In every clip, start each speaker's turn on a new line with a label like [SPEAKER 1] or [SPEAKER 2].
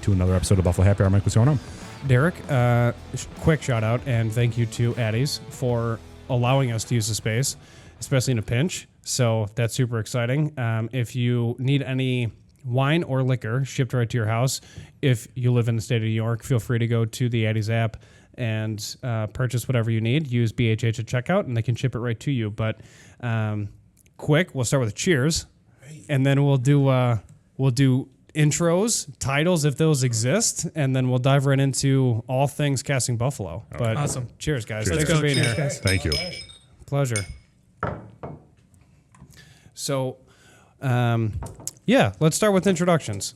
[SPEAKER 1] to another episode of Buffalo Happy Hour. Mike, what's going on?
[SPEAKER 2] Derek, quick shout out and thank you to Addie's for allowing us to use the space, especially in a pinch. So that's super exciting. If you need any wine or liquor shipped right to your house, if you live in the state of New York, feel free to go to the Addie's app and purchase whatever you need. Use BHH at checkout, and they can ship it right to you. But quick, we'll start with a cheers, and then we'll do intros, titles if those exist, and then we'll dive right into all things Casting Buffalo.
[SPEAKER 1] Okay.
[SPEAKER 2] But
[SPEAKER 3] awesome.
[SPEAKER 2] Cheers, guys.
[SPEAKER 1] Cheers.
[SPEAKER 2] Thanks for being here.
[SPEAKER 3] Guys.
[SPEAKER 1] Thank you.
[SPEAKER 2] Pleasure. So, let's start with introductions.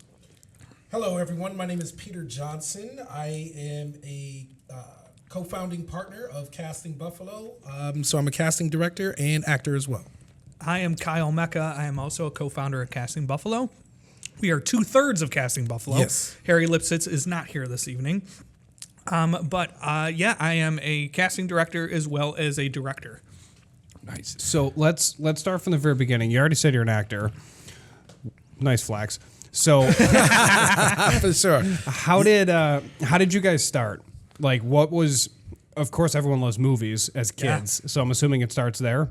[SPEAKER 4] Hello, everyone. My name is Peter Johnson. I am a co-founding partner of Casting Buffalo. So I'm a casting director and actor as well.
[SPEAKER 3] I am Kyle Mecca. I am also a co-founder of Casting Buffalo. We are 2/3 of Casting Buffalo.
[SPEAKER 4] Yes.
[SPEAKER 3] Harry Lipsitz is not here this evening. I am a casting director as well as a director.
[SPEAKER 2] Nice. So let's start from the very beginning. You already said you're an actor. Nice flex. So
[SPEAKER 4] For sure.
[SPEAKER 2] how did you guys start? Like, what was? Of course, everyone loves movies as kids, so I'm assuming it starts there.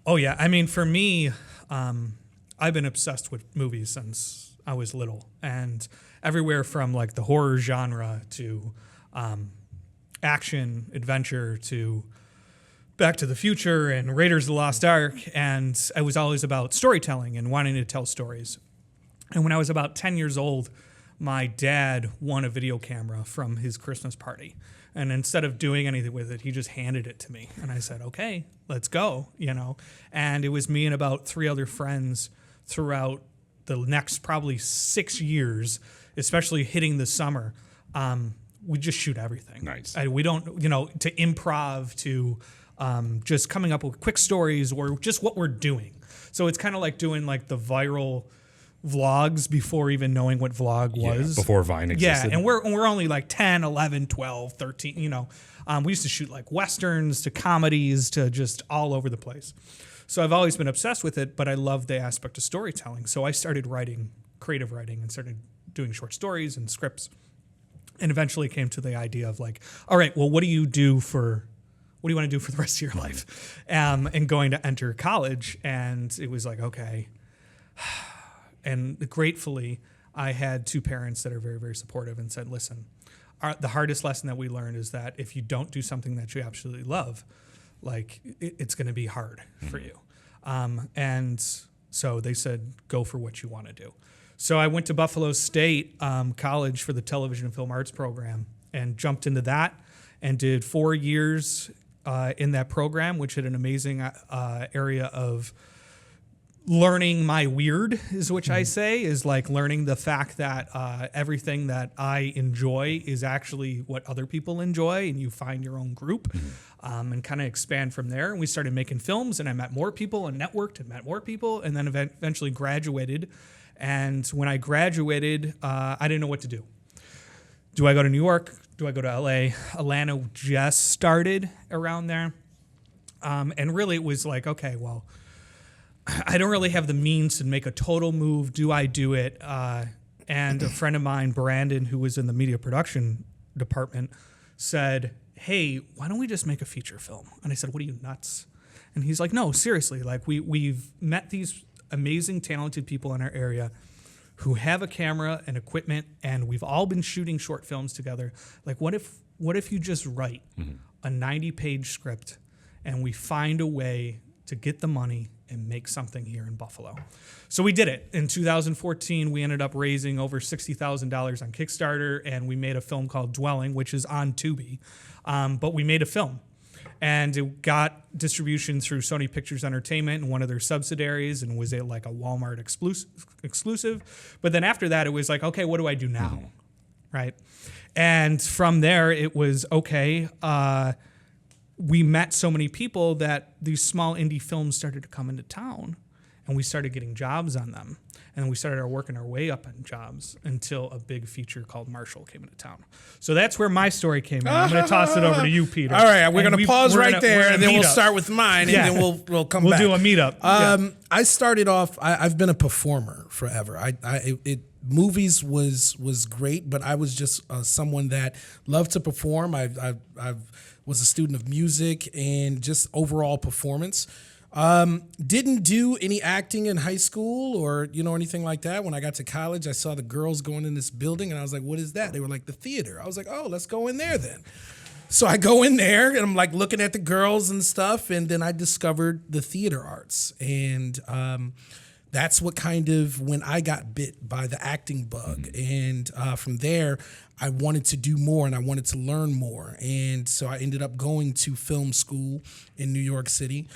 [SPEAKER 3] Oh, yeah. I mean, for me, I've been obsessed with movies since I was little. And everywhere from, like, the horror genre to action, adventure to Back to the Future and Raiders of the Lost Ark. And I was always about storytelling and wanting to tell stories. And when I was about 10 years old, my dad won a video camera from his Christmas party. And instead of doing anything with it, he just handed it to me. And I said, okay, let's go, And it was me and about 3 other friends throughout the next probably 6 years, especially hitting the summer. We just shoot everything.
[SPEAKER 1] Nice.
[SPEAKER 3] We don't, to improv, to just coming up with quick stories or just what we're doing. So it's kind of like doing like the viral vlogs before even knowing what vlog was.
[SPEAKER 1] Before Vine existed.
[SPEAKER 3] Yeah, and we're only like 10, 11, 12, 13, we used to shoot like westerns to comedies to just all over the place. So I've always been obsessed with it, but I love the aspect of storytelling. So I started writing, creative writing, and started doing short stories and scripts, and eventually came to the idea of like, all right, well, what do you want to do for the rest of your life? And going to enter college, and it was like, okay. And gratefully, I had 2 parents that are very, very supportive and said, listen, the hardest lesson that we learned is that if you don't do something that you absolutely love, like it's going to be hard for you. And so they said, go for what you want to do. So I went to Buffalo State College for the Television and Film Arts program and jumped into that and did 4 years in that program, which had an amazing area of learning my weird, is which I say, is like learning the fact that everything that I enjoy is actually what other people enjoy, and you find your own group and kind of expand from there. And we started making films, and I met more people and networked and met more people, and then eventually graduated. And when I graduated, I didn't know what to do. Do I go to New York? Do I go to LA? Atlanta just started around there. And really it was like, okay, well, I don't really have the means to make a total move. Do I do it? And a friend of mine, Brandon, who was in the media production department, said, hey, why don't we just make a feature film? And I said, what are you, nuts? And he's like, no, seriously. Like we've met these amazing, talented people in our area who have a camera and equipment, and we've all been shooting short films together. Like, what if you just write a 90-page script and we find a way to get the money and make something here in Buffalo? So we did it. In 2014, we ended up raising over $60,000 on Kickstarter, and we made a film called Dwelling, which is on Tubi. But we made a film. And it got distribution through Sony Pictures Entertainment and one of their subsidiaries, and was like a Walmart exclusive. But then after that, it was like, okay, what do I do now? Right? And from there, it was, okay, we met so many people that these small indie films started to come into town, and we started getting jobs on them. And then we started working our way up in jobs until a big feature called Marshall came into town. So that's where my story came in. I'm going to toss it over to you, Peter.
[SPEAKER 4] All right, we're going to pause right there, and then we'll start with mine, and then we'll come back.
[SPEAKER 3] We'll do a meetup.
[SPEAKER 4] I started off, I've been a performer forever. movies was great, but I was just someone that loved to perform. I was a student of music and just overall performance. Didn't do any acting in high school or, anything like that. When I got to college, I saw the girls going in this building and I was like, what is that? They were like, the theater. I was like, oh, let's go in there then. So I go in there and I'm like looking at the girls and stuff. And then I discovered the theater arts. And, that's what when I got bit by the acting bug. And from there, I wanted to do more and I wanted to learn more. And so I ended up going to film school in New York City.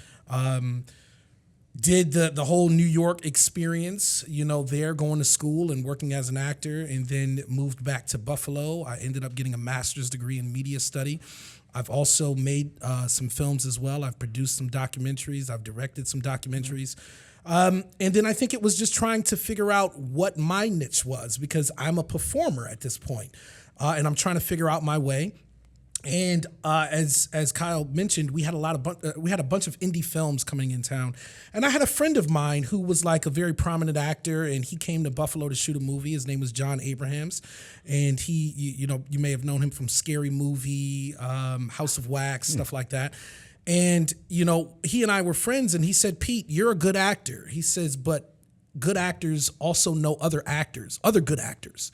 [SPEAKER 4] Did the whole New York experience, there going to school and working as an actor, and then moved back to Buffalo. I ended up getting a master's degree in media study. I've also made some films as well. I've produced some documentaries. I've directed some documentaries. And then I think it was just trying to figure out what my niche was, because I'm a performer at this point, and I'm trying to figure out my way. And as Kyle mentioned, we had a bunch of indie films coming in town, and I had a friend of mine who was like a very prominent actor, and he came to Buffalo to shoot a movie. His name was John Abrahams, and he, you may have known him from Scary Movie, House of Wax, stuff like that. And, he and I were friends, and he said, Pete, you're a good actor. He says, but good actors also know other good actors.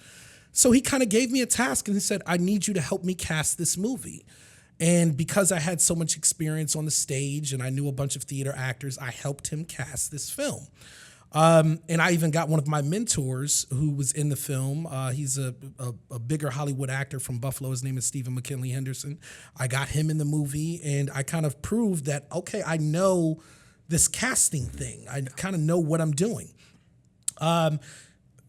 [SPEAKER 4] So he kind of gave me a task and he said, I need you to help me cast this movie. And because I had so much experience on the stage and I knew a bunch of theater actors, I helped him cast this film. And I even got one of my mentors who was in the film. He's a bigger Hollywood actor from Buffalo. His name is Stephen McKinley Henderson. I got him in the movie, and I kind of proved that, okay, I know this casting thing. I kind of know what I'm doing.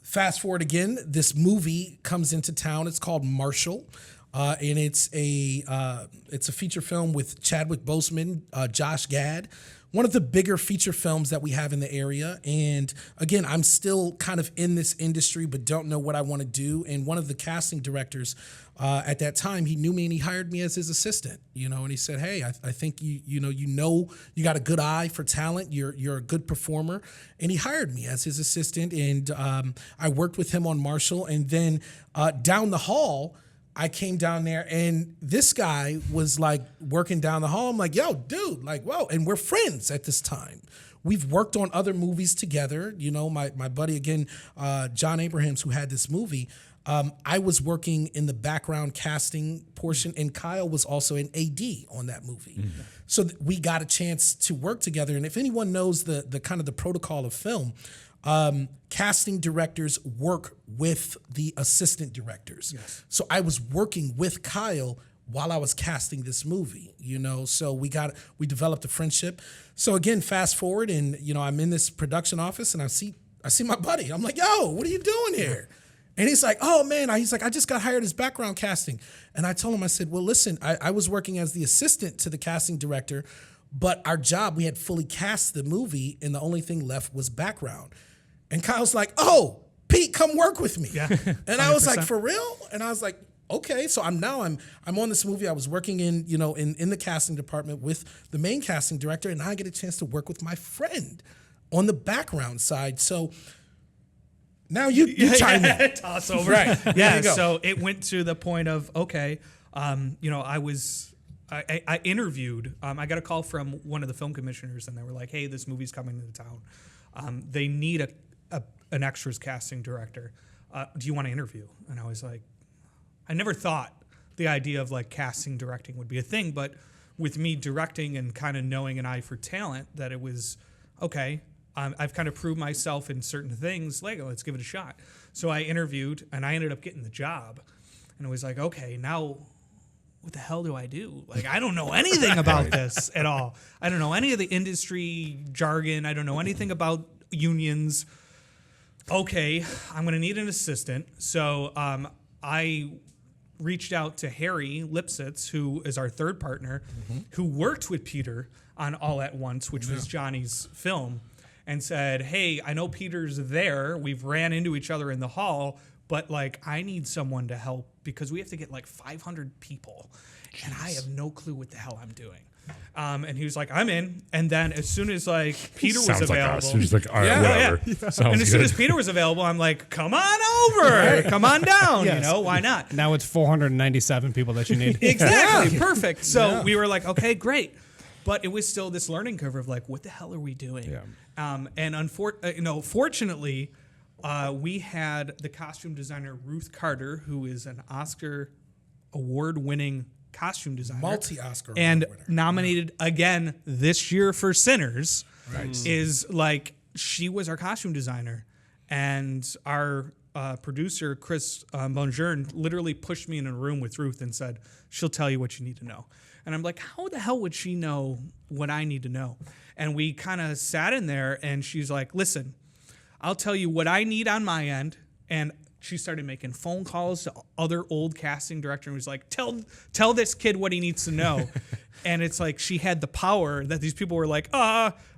[SPEAKER 4] Fast forward again, this movie comes into town. It's called Marshall. And it's a feature film with Chadwick Boseman, Josh Gad, one of the bigger feature films that we have in the area. And again, I'm still kind of in this industry, but don't know what I want to do. And one of the casting directors at that time, he knew me and he hired me as his assistant, and he said, hey, I think you got a good eye for talent. You're a good performer. And he hired me as his assistant. And I worked with him on Marshall. And then down the hall, I came down there and this guy was like working down the hall. I'm like, yo, dude, like, whoa. And we're friends at this time. We've worked on other movies together. My buddy, again, John Abrahams, who had this movie, I was working in the background casting portion, and Kyle was also an AD on that movie. Mm-hmm. So we got a chance to work together. And if anyone knows the kind of the protocol of film, casting directors work with the assistant directors. Yes. So I was working with Kyle while I was casting this movie, so we developed a friendship. So again, fast forward, and I'm in this production office and I see my buddy. I'm like, yo, what are you doing here? And he's like, oh man, I just got hired as background casting. And I told him, I said, well, listen, I was working as the assistant to the casting director, but our job, we had fully cast the movie and the only thing left was background. And Kyle's like, oh, Pete, come work with me. Yeah. And I was like, for real? And I was like, okay. So I'm on this movie. I was working in the casting department with the main casting director, and I get a chance to work with my friend on the background side. So now you chime in.
[SPEAKER 3] Toss over. Right. Yeah. So it went to the point of, okay, I interviewed, I got a call from one of the film commissioners and they were like, hey, this movie's coming to town. They need an extras casting director. Do you want to interview? And I was like, I never thought the idea of like casting directing would be a thing, but with me directing and kind of knowing an eye for talent, that it was, okay, I've kind of proved myself in certain things, like, let's give it a shot. So I interviewed and I ended up getting the job. And it was like, okay, now what the hell do I do? Like, I don't know anything about this at all. I don't know any of the industry jargon. I don't know anything about unions. Okay, I'm going to need an assistant. So I reached out to Harry Lipsitz, who is our third partner, who worked with Peter on All at Once, which was Johnny's film, and said, hey, I know Peter's there. We've ran into each other in the hall. but like I need someone to help because we have to get like 500 people, and I have no clue what the hell I'm doing. And he was like, I'm in. And then as soon as like Peter was
[SPEAKER 1] Sounds like
[SPEAKER 3] available,
[SPEAKER 1] us. He's like, all right,
[SPEAKER 3] yeah,
[SPEAKER 1] whatever.
[SPEAKER 3] yeah.
[SPEAKER 1] Sounds
[SPEAKER 3] And as soon
[SPEAKER 1] good.
[SPEAKER 3] as Peter was available, I'm like, come on over, come on down.
[SPEAKER 2] Yes.
[SPEAKER 3] You know, why not?
[SPEAKER 2] Now it's 497 people that you need.
[SPEAKER 3] Exactly. Perfect. So we were like, okay, great. But it was still this learning curve of like, what the hell are we doing?
[SPEAKER 1] Yeah.
[SPEAKER 3] And fortunately, we had the costume designer Ruth Carter, who is an Oscar award-winning costume designer,
[SPEAKER 4] Multi-Oscar
[SPEAKER 3] and
[SPEAKER 4] award winner.
[SPEAKER 3] nominated again this year for Sinners. Is like she was our costume designer, and our producer Chris Bonjourne literally pushed me in a room with Ruth and said, "She'll tell you what you need to know." And I'm like, "How the hell would she know what I need to know?" And we kind of sat in there, and she's like, "Listen, I'll tell you what I need on my end." And she started making phone calls to other old casting director and was like, tell this kid what he needs to know. And it's like she had the power that these people were like,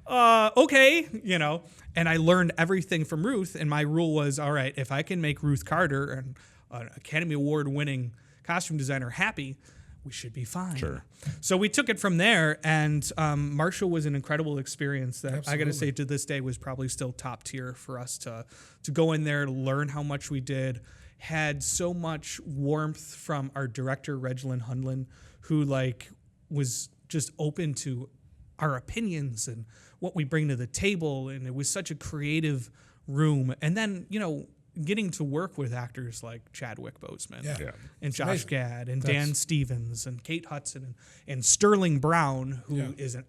[SPEAKER 3] okay, you know. And I learned everything from Ruth. And my rule was, all right, if I can make Ruth Carter, an Academy Award winning costume designer, happy, we should be fine.
[SPEAKER 1] Sure.
[SPEAKER 3] So we took it from there, and Marshall was an incredible experience that I got to say to this day was probably still top tier for us to go in there, learn how much we did. Had so much warmth from our director, Reginald Hundlin, who like was just open to our opinions and what we bring to the table, and it was such a creative room. And then, you know, getting to work with actors like Chadwick Boseman and Josh
[SPEAKER 4] amazing.
[SPEAKER 3] Gad and Dan Stevens and Kate Hudson and Sterling Brown, who is an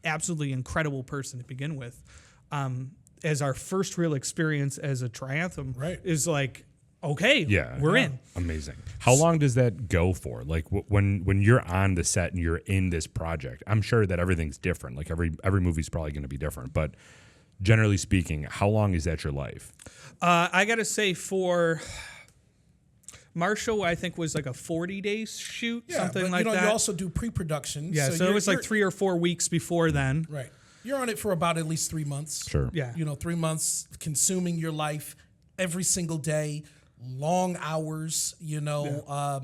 [SPEAKER 3] absolutely incredible person to begin with, as our first real experience as a trianthem is like, okay, we're in.
[SPEAKER 1] Amazing. How long does that go for? Like when you're on the set and you're in this project, I'm sure that everything's different. Like every movie's probably going to be different, but generally speaking, how long is that your life?
[SPEAKER 3] I got to say for Marshall, I think was like a 40-day shoot, something
[SPEAKER 4] but,
[SPEAKER 3] like
[SPEAKER 4] you know,
[SPEAKER 3] that.
[SPEAKER 4] You also do pre-production.
[SPEAKER 3] Yeah, so it was like 3 or 4 weeks before then.
[SPEAKER 4] Right. You're on it for about at least 3 months.
[SPEAKER 1] Sure.
[SPEAKER 3] Yeah.
[SPEAKER 4] You know, 3 months consuming your life every single day, long hours, you know.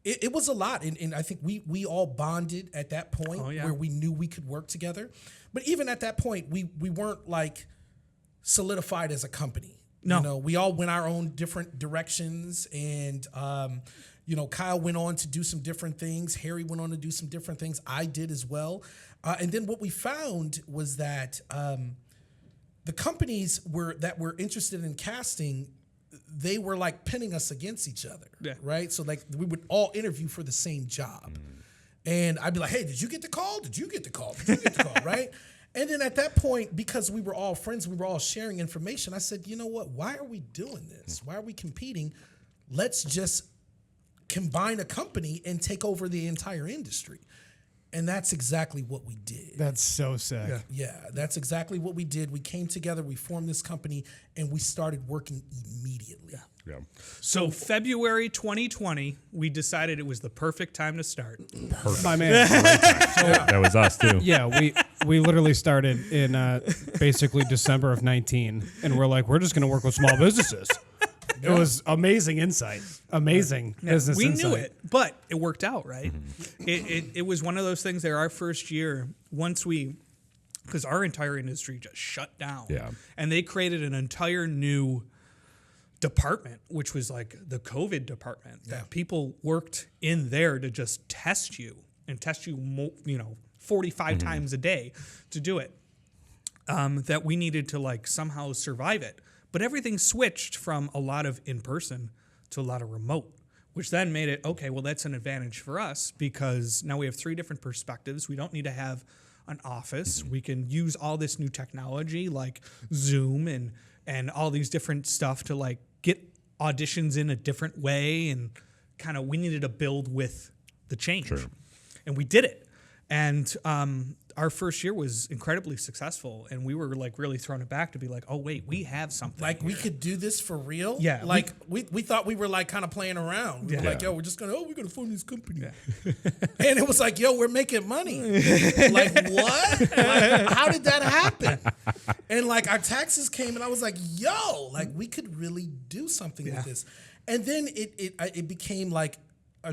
[SPEAKER 4] It was a lot. And I think we all bonded at that point where we knew we could work together. But even at that point, we weren't like solidified as a company.
[SPEAKER 3] No.
[SPEAKER 4] You know, we all went our own different directions, and you know, Kyle went on to do some different things. Harry went on to do some different things. I did as well. And then what we found was that the companies that were interested in casting, they were like pinning us against each other, right? So like we would all interview for the same job. And I'd be like, hey, did you get the call? Did you get the call? Did you get the call, right? And then at that point, because we were all friends, we were all sharing information, I said, you know what? Why are we doing this? Why are we competing? Let's just combine a company and take over the entire industry. And that's exactly what we did.
[SPEAKER 2] That's so sick.
[SPEAKER 4] Yeah, that's exactly what we did. We came together, we formed this company, and we started working immediately.
[SPEAKER 1] Yeah.
[SPEAKER 3] So February 2020, we decided it was the perfect time to start.
[SPEAKER 1] Perfect.
[SPEAKER 2] My man.
[SPEAKER 1] That was us too.
[SPEAKER 2] Yeah, we literally started in basically December of 19, and we're like, we're just going to work with small businesses. It was amazing insight, amazing business
[SPEAKER 3] We
[SPEAKER 2] insight.
[SPEAKER 3] knew it, but it worked out, right? It was one of those things there. Our first year, because our entire industry just shut down.
[SPEAKER 1] Yeah.
[SPEAKER 3] And they created an entire new department, which was like the COVID department, that people worked in there to just test you and test you, 45 times a day to do it. That we needed to like somehow survive it. But everything switched from a lot of in-person to a lot of remote, which then made it, okay, well, that's an advantage for us because now we have 3 different perspectives. We don't need to have an office. We can use all this new technology like Zoom and all these different stuff to like get auditions in a different way, and kind of we needed to build with the change.
[SPEAKER 1] Sure.
[SPEAKER 3] And we did it. And our first year was incredibly successful, and we were like really thrown aback to be like, oh wait, we have something.
[SPEAKER 4] Like we
[SPEAKER 3] here.
[SPEAKER 4] could do this for real.
[SPEAKER 3] Yeah,
[SPEAKER 4] Like we thought we were like kind of playing around. We were
[SPEAKER 3] Yeah.
[SPEAKER 4] like, yo, we're gonna form this company. And it was like, yo, we're making money. Like what? Like, how did that happen? And like our taxes came, and I was like, yo, like we could really do something with this. And then it became like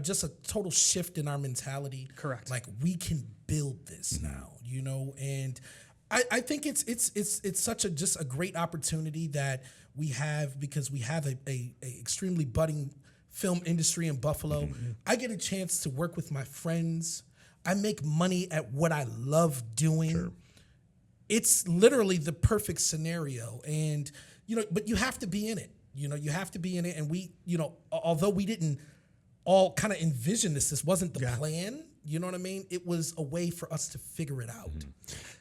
[SPEAKER 4] just a total shift in our mentality.
[SPEAKER 3] Correct.
[SPEAKER 4] Like we can build this now, you know, and I think it's such a great opportunity that we have because we have a extremely budding film industry in Buffalo. Mm-hmm. I get a chance to work with my friends. I make money at what I love doing. Sure. It's literally the perfect scenario, and you know, but you have to be in it. You know, you have to be in it, and we, you know, although we didn't all kind of envision this wasn't the plan. You know what I mean? It was a way for us to figure it out.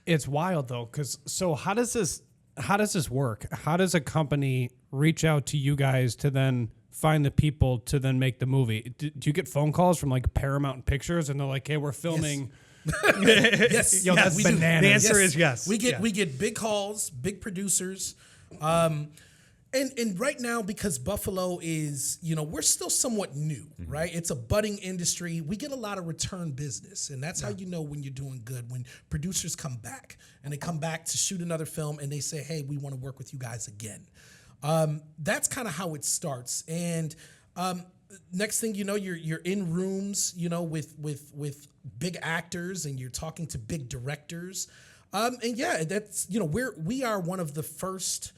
[SPEAKER 2] It's wild though, because so how does this work? How does a company reach out to you guys to then find the people to then make the movie? Do you get phone calls from like Paramount Pictures and they're like, hey, we're filming?
[SPEAKER 4] Yes.
[SPEAKER 2] Yo, that's
[SPEAKER 3] we do.
[SPEAKER 2] bananas.
[SPEAKER 3] The answer is yes.
[SPEAKER 4] We get big calls, big producers. And right now, because Buffalo is, you know, we're still somewhat new, right? It's a budding industry. We get a lot of return business, and that's how you know when you're doing good. When producers come back, and they come back to shoot another film, and they say, hey, we want to work with you guys again. That's kind of how it starts. And next thing you know, you're in rooms, you know, with big actors, and you're talking to big directors. And yeah, that's, you know, we are one of the first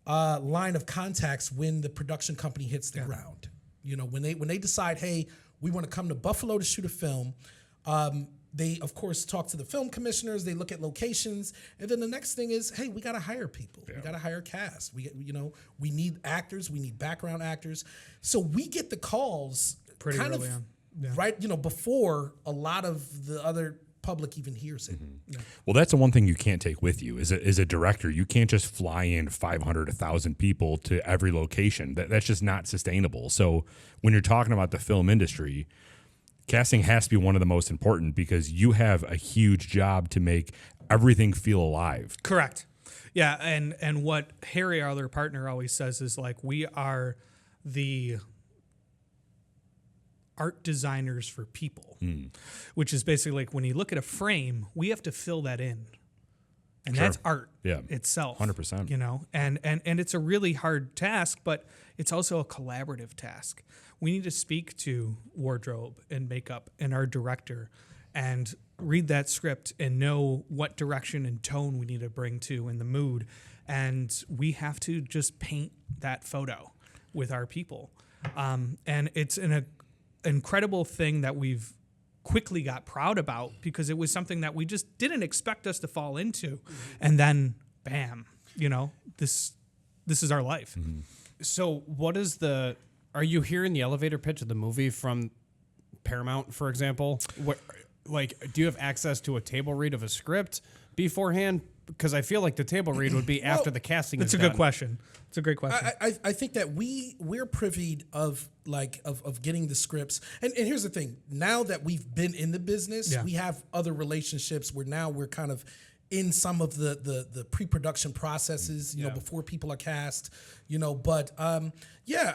[SPEAKER 4] line of contacts when the production company hits the ground. You know, when they decide, hey, we want to come to Buffalo to shoot a film, they of course talk to the film commissioners, they look at locations, and then the next thing is, hey, we got to hire people. We got to hire cast. We need actors, we need background actors. So we get the calls
[SPEAKER 3] pretty
[SPEAKER 4] kind
[SPEAKER 3] early
[SPEAKER 4] of
[SPEAKER 3] on.
[SPEAKER 4] right, you know, before a lot of the other public even hears it.
[SPEAKER 1] Well, that's the one thing you can't take with you as a director. You can't just fly in 500, 1,000 people to every location. That's just not sustainable. So when you're talking about the film industry, casting has to be one of the most important because you have a huge job to make everything feel alive.
[SPEAKER 3] Correct. Yeah, and what Harry, our other partner, always says is like, we are the art designers for people, which is basically like when you look at a frame, we have to fill that in. And that's art itself.
[SPEAKER 1] 100%.
[SPEAKER 3] You know, and it's a really hard task, but it's also a collaborative task. We need to speak to wardrobe and makeup and our director and read that script and know what direction and tone we need to bring to in the mood. And we have to just paint that photo with our people. And it's an incredible thing that we've quickly got proud about because it was something that we just didn't expect us to fall into. And then, bam, you know, this is our life.
[SPEAKER 1] Mm-hmm.
[SPEAKER 2] So what is are you hearing the elevator pitch of the movie from Paramount, for example? Like, do you have access to a table read of a script beforehand? Because I feel like the table read would be after the casting is done.
[SPEAKER 3] That's a good question. It's a great question.
[SPEAKER 4] I think that we're privy of getting the scripts. And here's the thing. Now that we've been in the business, we have other relationships where now we're kind of in some of the pre-production processes, you know, before people are cast, you know. But I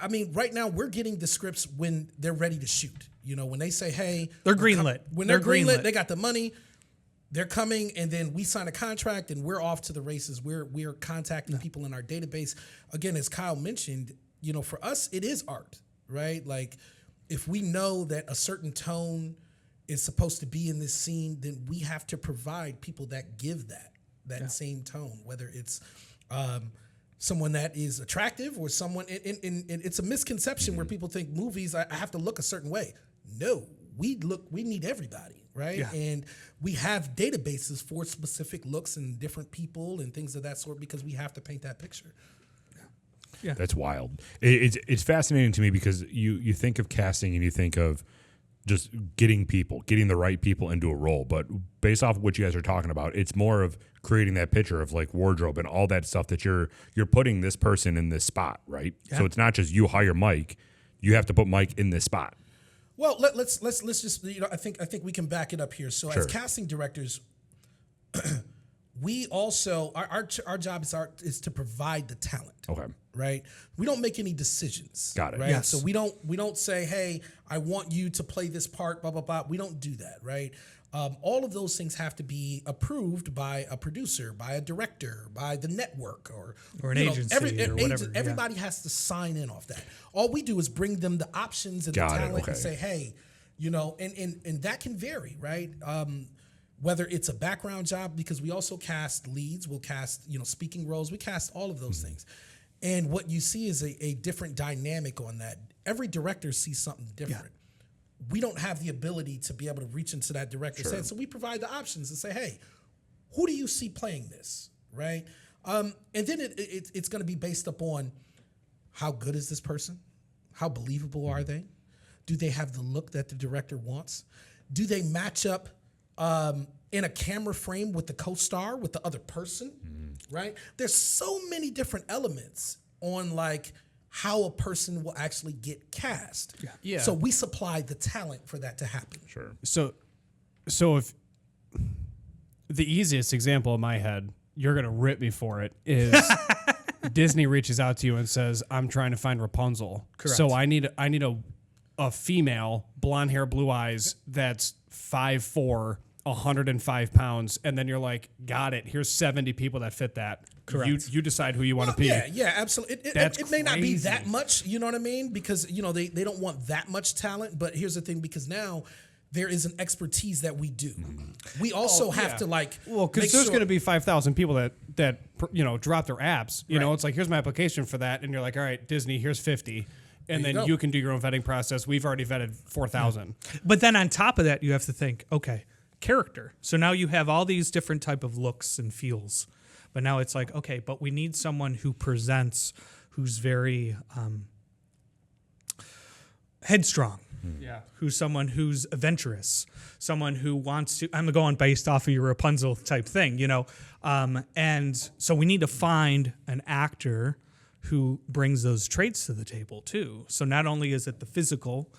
[SPEAKER 4] mean, right now we're getting the scripts when they're ready to shoot. You know, when they say, hey,
[SPEAKER 3] they're greenlit.
[SPEAKER 4] When they're greenlit, they got the money. They're coming, and then we sign a contract, and we're off to the races. We're contacting people in our database. Again, as Kyle mentioned, you know, for us, it is art, right? Like, if we know that a certain tone is supposed to be in this scene, then we have to provide people that give that same tone, whether it's someone that is attractive or someone. And it's a misconception where people think movies, I have to look a certain way. No, we need everybody. Right. Yeah. And we have databases for specific looks and different people and things of that sort because we have to paint that picture.
[SPEAKER 1] Yeah. That's wild. It's fascinating to me because you think of casting and you think of just getting the right people into a role. But based off of what you guys are talking about, it's more of creating that picture of like wardrobe and all that stuff that you're putting this person in this spot. Right. Yeah. So it's not just you hire Mike. You have to put Mike in this spot.
[SPEAKER 4] Well, let's just I think we can back it up here. So as casting directors, we also our job is to provide the talent.
[SPEAKER 1] Okay.
[SPEAKER 4] Right. We don't make any decisions.
[SPEAKER 1] Got it.
[SPEAKER 4] Right.
[SPEAKER 3] Yes.
[SPEAKER 4] So we don't say, hey, I want you to play this part. Blah blah blah. We don't do that. Right. All of those things have to be approved by a producer, by a director, by the network, or
[SPEAKER 3] an agency or whatever.
[SPEAKER 4] Everybody has to sign in off that. All we do is bring them the options and the talent and say, hey, and that can vary, right? Whether it's a background job, because we also cast leads, we'll cast, speaking roles, we cast all of those things. And what you see is a different dynamic on that. Every director sees something different. We don't have the ability to be able to reach into that director's head. So we provide the options and say, hey, who do you see playing this, right? And then it's going to be based upon how good is this person? How believable are they? Do they have the look that the director wants? Do they match up in a camera frame with the co-star, with the other person, right? There's so many different elements on how a person will actually get cast.
[SPEAKER 2] Yeah.
[SPEAKER 4] So we supply the talent for that to happen.
[SPEAKER 1] Sure.
[SPEAKER 2] So if the easiest example in my head, you're gonna rip me for it, is Disney reaches out to you and says, "I'm trying to find Rapunzel.
[SPEAKER 3] Correct.
[SPEAKER 2] So I need a female, blonde hair, blue eyes, that's 5'4", 105 pounds," and then you're like, "Got it. Here's 70 people that fit that."
[SPEAKER 3] Correct.
[SPEAKER 2] You decide who you want to be.
[SPEAKER 4] Yeah, absolutely.
[SPEAKER 2] That's
[SPEAKER 4] it may not be
[SPEAKER 2] crazy.
[SPEAKER 4] that much, you know what I mean? Because, they don't want that much talent. But here's the thing, because now there is an expertise that we do. We also have to
[SPEAKER 2] Well, because there's going to be 5,000 people that drop their apps. You know, it's like, here's my application for that, and you're like, all right, Disney, here's 50. And then you can do your own vetting process. We've already vetted 4,000.
[SPEAKER 3] But then on top of that, you have to think, okay, character. So now you have all these different type of looks and feels. But now it's like, okay, but we need someone who presents, who's very headstrong.
[SPEAKER 2] Yeah.
[SPEAKER 3] Who's someone who's adventurous, someone who wants to, I'm going based off of your Rapunzel type thing, and so we need to find an actor who brings those traits to the table too. So not only is it the physical,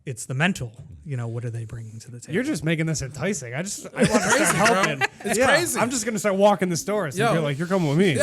[SPEAKER 3] it's the mental. What are they bringing to the table?
[SPEAKER 2] You're just making this enticing. I want to start helping.
[SPEAKER 4] It's crazy.
[SPEAKER 2] I'm just going to start walking the stores. And you're like, you're coming with me.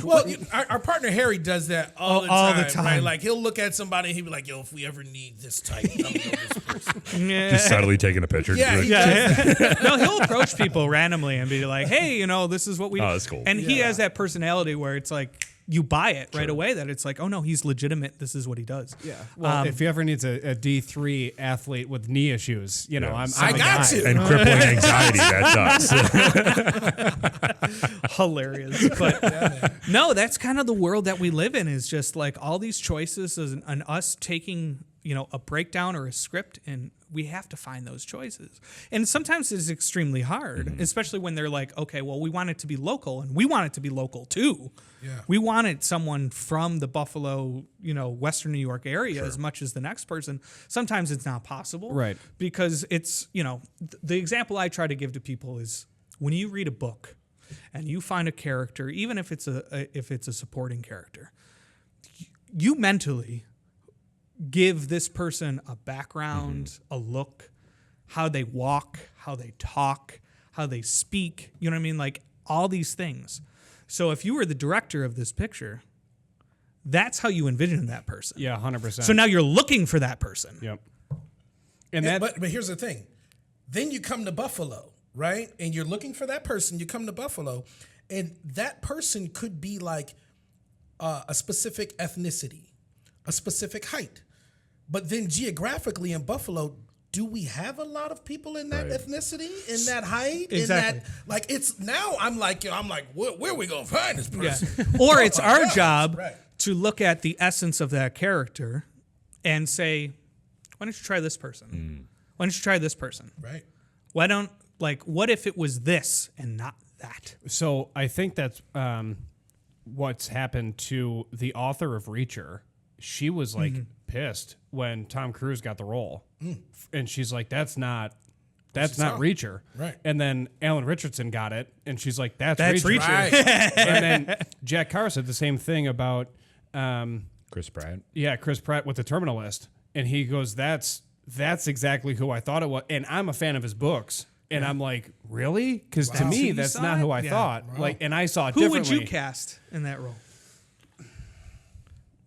[SPEAKER 4] Well, our partner Harry does that all the time. Right? Like, he'll look at somebody and he'll be like, yo, if we ever need this type, I'm gonna go this person.
[SPEAKER 1] Just subtly taking a picture.
[SPEAKER 3] No, he'll approach people randomly and be like, hey, this is what we.
[SPEAKER 1] Oh, that's cool.
[SPEAKER 3] And he has that personality where it's like, you buy it right away, that it's like, oh no, he's legitimate. This is what he does.
[SPEAKER 2] Yeah. Well, if he ever needs a D3 athlete with knee issues, I'm
[SPEAKER 4] I
[SPEAKER 2] a
[SPEAKER 4] got
[SPEAKER 2] guy.
[SPEAKER 4] you.
[SPEAKER 1] And crippling anxiety, that does.
[SPEAKER 3] Hilarious. But no, that's kind of the world that we live in, is just like all these choices and us taking, a breakdown or a script, and we have to find those choices. And sometimes it's extremely hard, especially when they're like, okay, well, we want it to be local, and we want it to be local too. Yeah. We wanted someone from the Buffalo, Western New York area as much as the next person. Sometimes it's not possible.
[SPEAKER 2] Right.
[SPEAKER 3] Because it's, the example I try to give to people is when you read a book and you find a character, even if it's a supporting character, you mentally give this person a background, a look, how they walk, how they talk, how they speak, you know what I mean? Like all these things. So if you were the director of this picture, that's how you envision that person.
[SPEAKER 2] Yeah, 100%.
[SPEAKER 3] So now you're looking for that person.
[SPEAKER 2] Yep. And
[SPEAKER 4] but here's the thing. Then you come to Buffalo, right? And you're looking for that person. You come to Buffalo, and that person could be like a specific ethnicity, a specific height. But then geographically in Buffalo, do we have a lot of people in that ethnicity, in that height,
[SPEAKER 3] Exactly.
[SPEAKER 4] in that, it's now I'm like, where are we gonna find this person?
[SPEAKER 3] Or it's our
[SPEAKER 4] gosh,
[SPEAKER 3] job
[SPEAKER 4] right.
[SPEAKER 3] to look at the essence of that character and say, why don't you try this person? Why don't you try this person?
[SPEAKER 4] Right.
[SPEAKER 3] What if it was this and not that?
[SPEAKER 2] So I think that's what's happened to the author of Reacher. She was like pissed when Tom Cruise got the role, and she's like, "That's not Reacher."
[SPEAKER 4] Right.
[SPEAKER 2] And then Alan Richardson got it, and she's like, "That's
[SPEAKER 3] Reacher."
[SPEAKER 4] Right.
[SPEAKER 2] And then Jack Carr said the same thing about
[SPEAKER 1] Chris Pratt.
[SPEAKER 2] Chris Pratt with The Terminal List. And he goes, that's exactly who I thought it was. And I'm a fan of his books. And I'm like, really? Because to me, that's not who I thought.
[SPEAKER 3] Wow.
[SPEAKER 2] Like, and I saw it
[SPEAKER 3] Who
[SPEAKER 2] differently.
[SPEAKER 3] would you cast in that role?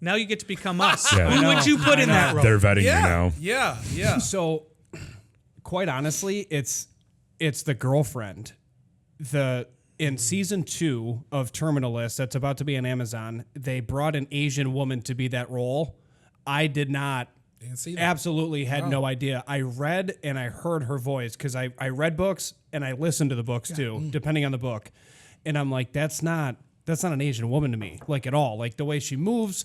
[SPEAKER 3] Now you get to become us.
[SPEAKER 1] Yeah.
[SPEAKER 3] Who would you put in that role?
[SPEAKER 1] They're vetting
[SPEAKER 4] Yeah,
[SPEAKER 1] you now.
[SPEAKER 4] yeah.
[SPEAKER 2] So, quite honestly, it's the girlfriend. In season 2 of Terminalist, that's about to be on Amazon, they brought an Asian woman to be that role. I did not.
[SPEAKER 4] Didn't see that.
[SPEAKER 2] Absolutely had no idea. I read and I heard her voice because I read books and I listened to the books too, depending on the book. And I'm like, that's not an Asian woman to me, like at all. Like the way she moves,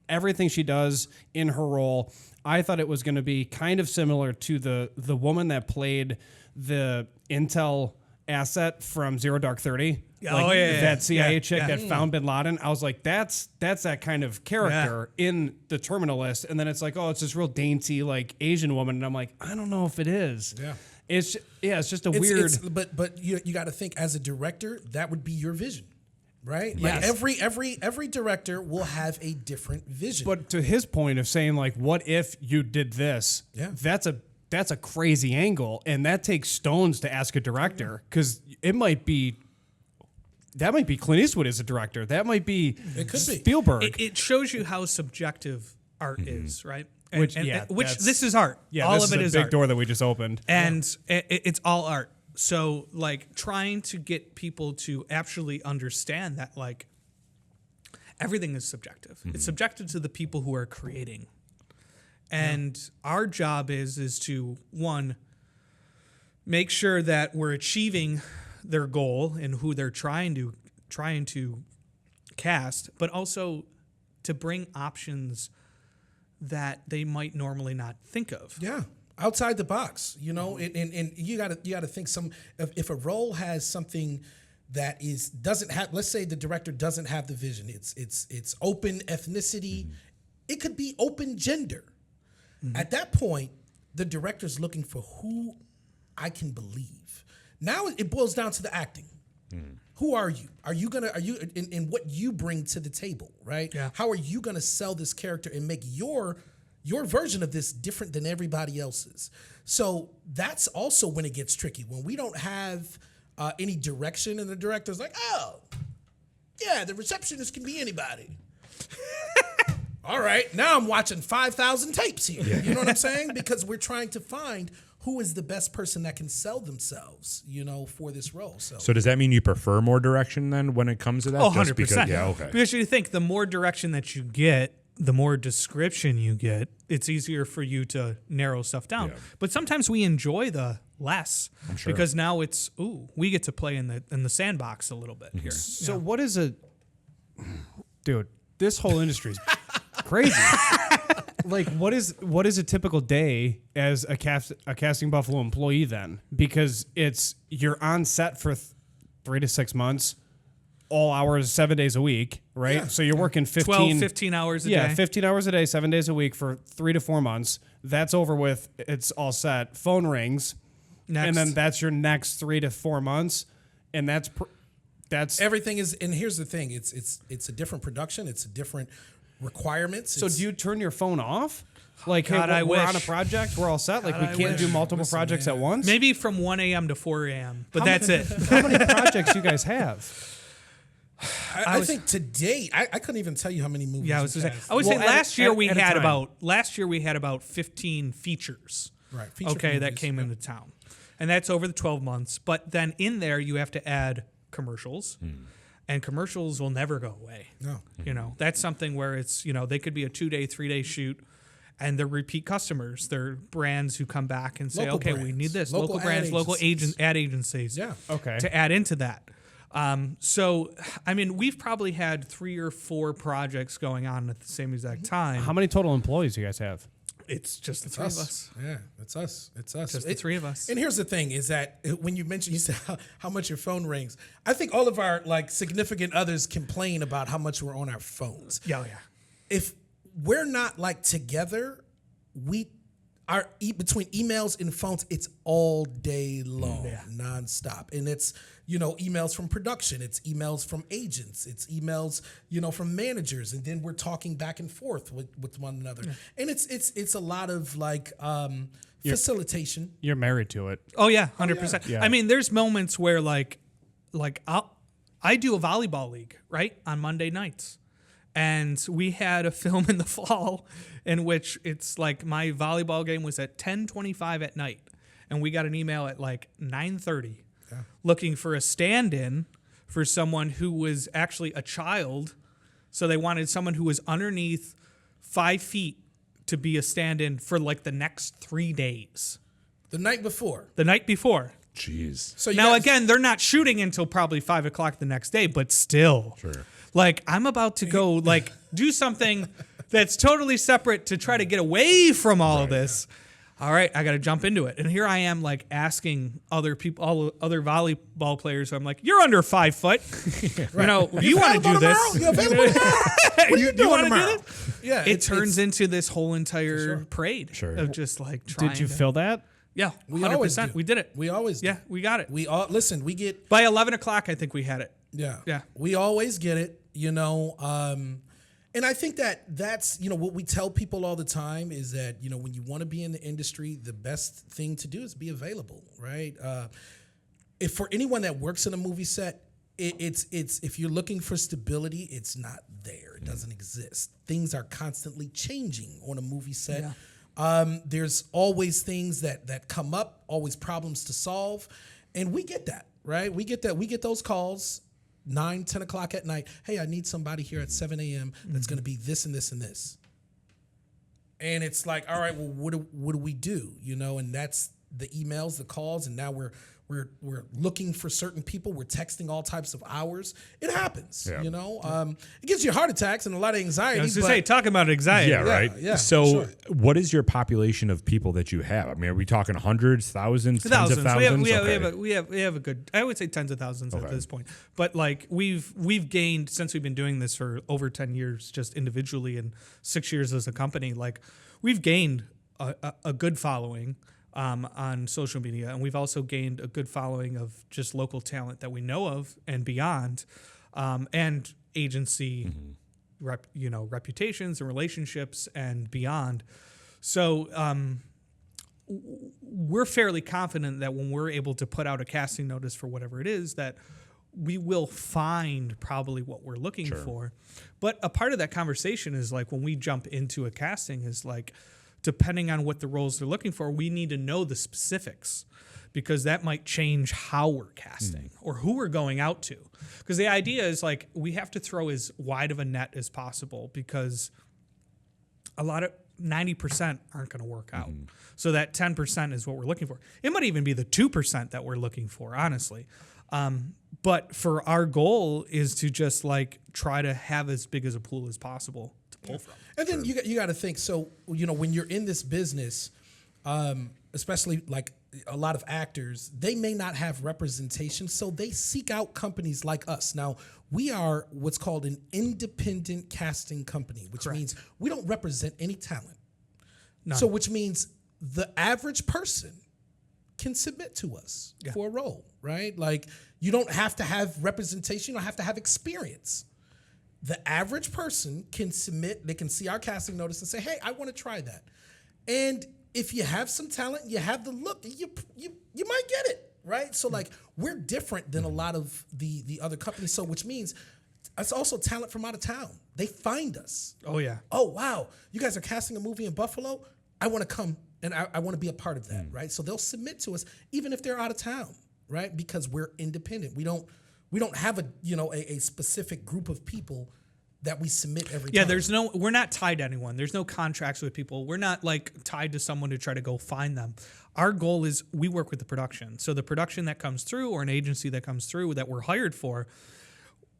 [SPEAKER 2] everything she does in her role. I thought it was going to be kind of similar to the woman that played the Intel asset from Zero Dark 30. That CIA chick that found Bin Laden. I was like, that's that kind of character in the Terminalist. And then it's like, oh, it's this real dainty like Asian woman, and I'm like, I don't know if it is.
[SPEAKER 4] Yeah.
[SPEAKER 2] It's just a weird.
[SPEAKER 4] But you got to think as a director, that would be your vision, right?
[SPEAKER 2] Yes.
[SPEAKER 4] Like every director will have a different vision.
[SPEAKER 2] But to his point of saying like, what if you did this?
[SPEAKER 4] Yeah.
[SPEAKER 2] That's a crazy angle, and that takes stones to ask a director because it might be. That might be Clint Eastwood as a director. That might be Spielberg.
[SPEAKER 3] It shows you how subjective art is, right?
[SPEAKER 2] Which
[SPEAKER 3] This is art.
[SPEAKER 2] Yeah,
[SPEAKER 3] all
[SPEAKER 2] this
[SPEAKER 3] of it
[SPEAKER 2] is
[SPEAKER 3] is
[SPEAKER 2] a big
[SPEAKER 3] art.
[SPEAKER 2] door that we just opened.
[SPEAKER 3] And it's all art. So like trying to get people to actually understand that like everything is subjective. It's subjective to the people who are creating. And our job is to, one, make sure that we're achieving their goal and who they're trying to cast, but also to bring options that they might normally not think of.
[SPEAKER 4] Yeah, outside the box, and you got to think if a role has something that doesn't have, let's say the director doesn't have the vision. It's open ethnicity. It could be open gender. At that point, the director's looking for who I can believe. Now it boils down to the acting. Who are you? Are you in what you bring to the table, right?
[SPEAKER 3] Yeah.
[SPEAKER 4] How are you gonna sell this character and make your version of this different than everybody else's? So that's also when it gets tricky. When we don't have any direction and the director's like, oh, yeah, the receptionist can be anybody. All right, now I'm watching 5,000 tapes here. Yeah. You know what I'm saying? Because we're trying to find who is the best person that can sell themselves, for this role. So
[SPEAKER 1] does that mean you prefer more direction then when it comes to that?
[SPEAKER 3] Oh,
[SPEAKER 1] Just
[SPEAKER 3] 100%.
[SPEAKER 1] because, yeah, okay.
[SPEAKER 3] Because you think the more direction that you get, the more description you get, it's easier for you to narrow stuff down.
[SPEAKER 1] Yeah.
[SPEAKER 3] But sometimes we enjoy the less because now it's, we get to play in the sandbox a little bit here.
[SPEAKER 2] So what is dude, this whole industry's crazy. Like what is a typical day as a Casting Buffalo employee then? Because you're on set for 3 to 6 months, all hours, 7 days a week, right?
[SPEAKER 4] Yeah.
[SPEAKER 2] So you're working 15
[SPEAKER 3] hours a day.
[SPEAKER 2] Yeah, 15 hours a day, 7 days a week for 3 to 4 months. That's over with. It's all set. Phone rings.
[SPEAKER 3] Next.
[SPEAKER 2] And then that's your next 3 to 4 months. And that's
[SPEAKER 4] everything is, and here's the thing, it's a different production, it's a different requirements.
[SPEAKER 2] So do you turn your phone off? Like,
[SPEAKER 3] God,
[SPEAKER 2] hey,
[SPEAKER 3] I
[SPEAKER 2] we're
[SPEAKER 3] wish.
[SPEAKER 2] on a project, we're all set. Like,
[SPEAKER 3] God,
[SPEAKER 2] we
[SPEAKER 3] I
[SPEAKER 2] can't do
[SPEAKER 3] wish.
[SPEAKER 2] multiple
[SPEAKER 4] Listen,
[SPEAKER 2] projects
[SPEAKER 4] man.
[SPEAKER 2] at once?
[SPEAKER 3] Maybe from 1 a.m. to 4 a.m., but that's it.
[SPEAKER 2] How many projects you guys have?
[SPEAKER 4] I think today I couldn't even tell you how many movies.
[SPEAKER 3] Yeah, I was
[SPEAKER 4] we
[SPEAKER 3] going to
[SPEAKER 4] have.
[SPEAKER 3] say. I would
[SPEAKER 2] Well,
[SPEAKER 3] say
[SPEAKER 2] at
[SPEAKER 3] last year we
[SPEAKER 2] a
[SPEAKER 3] had
[SPEAKER 2] time.
[SPEAKER 3] about 15 features.
[SPEAKER 4] Right, feature
[SPEAKER 3] Okay, that
[SPEAKER 4] movies,
[SPEAKER 3] came into town, and that's over the 12 months. But then in there you have to add commercials, and commercials will never go away.
[SPEAKER 4] No.
[SPEAKER 3] That's something where it's they could be a 2-day, 3-day shoot. And they're repeat customers. They're brands who come back and say,
[SPEAKER 4] Local
[SPEAKER 3] okay, we
[SPEAKER 4] brands.
[SPEAKER 3] need this.
[SPEAKER 4] Local
[SPEAKER 3] Local brands,
[SPEAKER 4] ad
[SPEAKER 3] local
[SPEAKER 4] agencies.
[SPEAKER 3] ad agencies.
[SPEAKER 4] Yeah.
[SPEAKER 2] Okay.
[SPEAKER 3] To add into that. So, I mean, we've probably had 3 or 4 projects going on at the same exact time.
[SPEAKER 2] How many total employees do you guys have?
[SPEAKER 3] It's just the 3 of us.
[SPEAKER 4] Yeah, it's us. It's us.
[SPEAKER 3] Just the 3 of us.
[SPEAKER 4] And here's the thing: is that when you said how much your phone rings. I think all of our significant others complain about how much we're on our phones.
[SPEAKER 3] Yeah.
[SPEAKER 4] If we're not together, between emails and phones, it's all day long, nonstop. And it's, emails from production, it's emails from agents, it's emails, from managers. And then we're talking back and forth with one another. Yeah. And it's a lot of like facilitation.
[SPEAKER 2] You're married to it.
[SPEAKER 3] Oh yeah, 100%.
[SPEAKER 2] Yeah.
[SPEAKER 3] I mean, there's moments where like I do a volleyball league, right, on Monday nights. And we had a film in the fall in which it's like my volleyball game was at 10:25 at night. And we got an email at like 9:30 looking for a stand-in for someone who was actually a child. So they wanted someone who was underneath 5 feet to be a stand-in for like the next 3 days.
[SPEAKER 4] The night before.
[SPEAKER 1] Jeez.
[SPEAKER 3] So now, again, they're not shooting until probably 5 o'clock the next day, but still.
[SPEAKER 1] Sure.
[SPEAKER 3] Like, I'm about to go, like, do something that's totally separate to try to get away from all of this. All right, I got to jump into it. And here I am, like, asking other people, all other volleyball players, I'm like, you're under 5 foot. Do you want to do this?
[SPEAKER 4] You available tomorrow? What are you doing
[SPEAKER 3] want
[SPEAKER 4] tomorrow?
[SPEAKER 3] to do this?
[SPEAKER 4] Yeah,
[SPEAKER 3] It turns into this whole entire parade
[SPEAKER 1] Sure.
[SPEAKER 3] of just, like, trying
[SPEAKER 2] Did you
[SPEAKER 3] to,
[SPEAKER 2] fill that?
[SPEAKER 3] Yeah,
[SPEAKER 4] We
[SPEAKER 3] 100%.
[SPEAKER 4] always do.
[SPEAKER 3] We did it.
[SPEAKER 4] We always do.
[SPEAKER 3] Yeah, we got it.
[SPEAKER 4] We get
[SPEAKER 3] By 11 o'clock, I think we had it.
[SPEAKER 4] Yeah. We always get it, and I think that's, what we tell people all the time is that, when you want to be in the industry, the best thing to do is be available, right? If for anyone that works in a movie set, it's if you're looking for stability, it's not there. It doesn't exist. Things are constantly changing on a movie set. Yeah. There's always things that come up, always problems to solve, and we get that, right? We get that. We get those calls 9, 10 o'clock at night. Hey, I need somebody here at 7 a.m. that's going to be this and this and this. And it's like, all right, well, what do we do? And that's the emails, the calls, and now we're looking for certain people. We're texting all types of hours. It happens, It gives you heart attacks and a lot of anxiety.
[SPEAKER 3] I was going to say, talking about anxiety.
[SPEAKER 1] Yeah, right.
[SPEAKER 4] Yeah,
[SPEAKER 1] so
[SPEAKER 4] sure.
[SPEAKER 1] what is your population of people that you have? I mean, are we talking hundreds, thousands, tens of thousands?
[SPEAKER 3] We have a good, I would say tens of thousands at this point. But like we've gained, since we've been doing this for over 10 years, just individually, and 6 years as a company, like we've gained a good following on social media, and we've also gained a good following of just local talent that we know of and beyond, and agency, reputations and relationships and beyond. So we're fairly confident that when we're able to put out a casting notice for whatever it is, that we will find probably what we're looking for. But a part of that conversation is like when we jump into a casting is like, depending on what the roles they're looking for, we need to know the specifics, because that might change how we're casting or who we're going out to. Because the idea is like we have to throw as wide of a net as possible, because a lot of 90% aren't going to work out. So that 10% is what we're looking for. It might even be the 2% that we're looking for, honestly. But for our goal is to just like try to have as big as a pool as possible to pull from.
[SPEAKER 4] And then you got to think, so, when you're in this business, especially like a lot of actors, they may not have representation, so they seek out companies like us. Now, we are what's called an independent casting company, which means we don't represent any talent.
[SPEAKER 3] None.
[SPEAKER 4] So which means the average person can submit to us for a role, right? Like, you don't have to have representation, you don't have to have experience. The average person can submit, they can see our casting notice and say, hey, I want to try that. And if you have some talent, you have the look, you might get it, right? So like, we're different than a lot of the other companies. So which means it's also talent from out of town. They find us.
[SPEAKER 3] Oh yeah.
[SPEAKER 4] Oh, wow. You guys are casting a movie in Buffalo. I want to come and I want to be a part of that, right? So they'll submit to us even if they're out of town, right? Because we're independent. We don't have a specific group of people that we submit every time.
[SPEAKER 3] Yeah, we're not tied to anyone. There's no contracts with people. We're not like tied to someone to try to go find them. Our goal is we work with the production. So the production that comes through or an agency that comes through that we're hired for,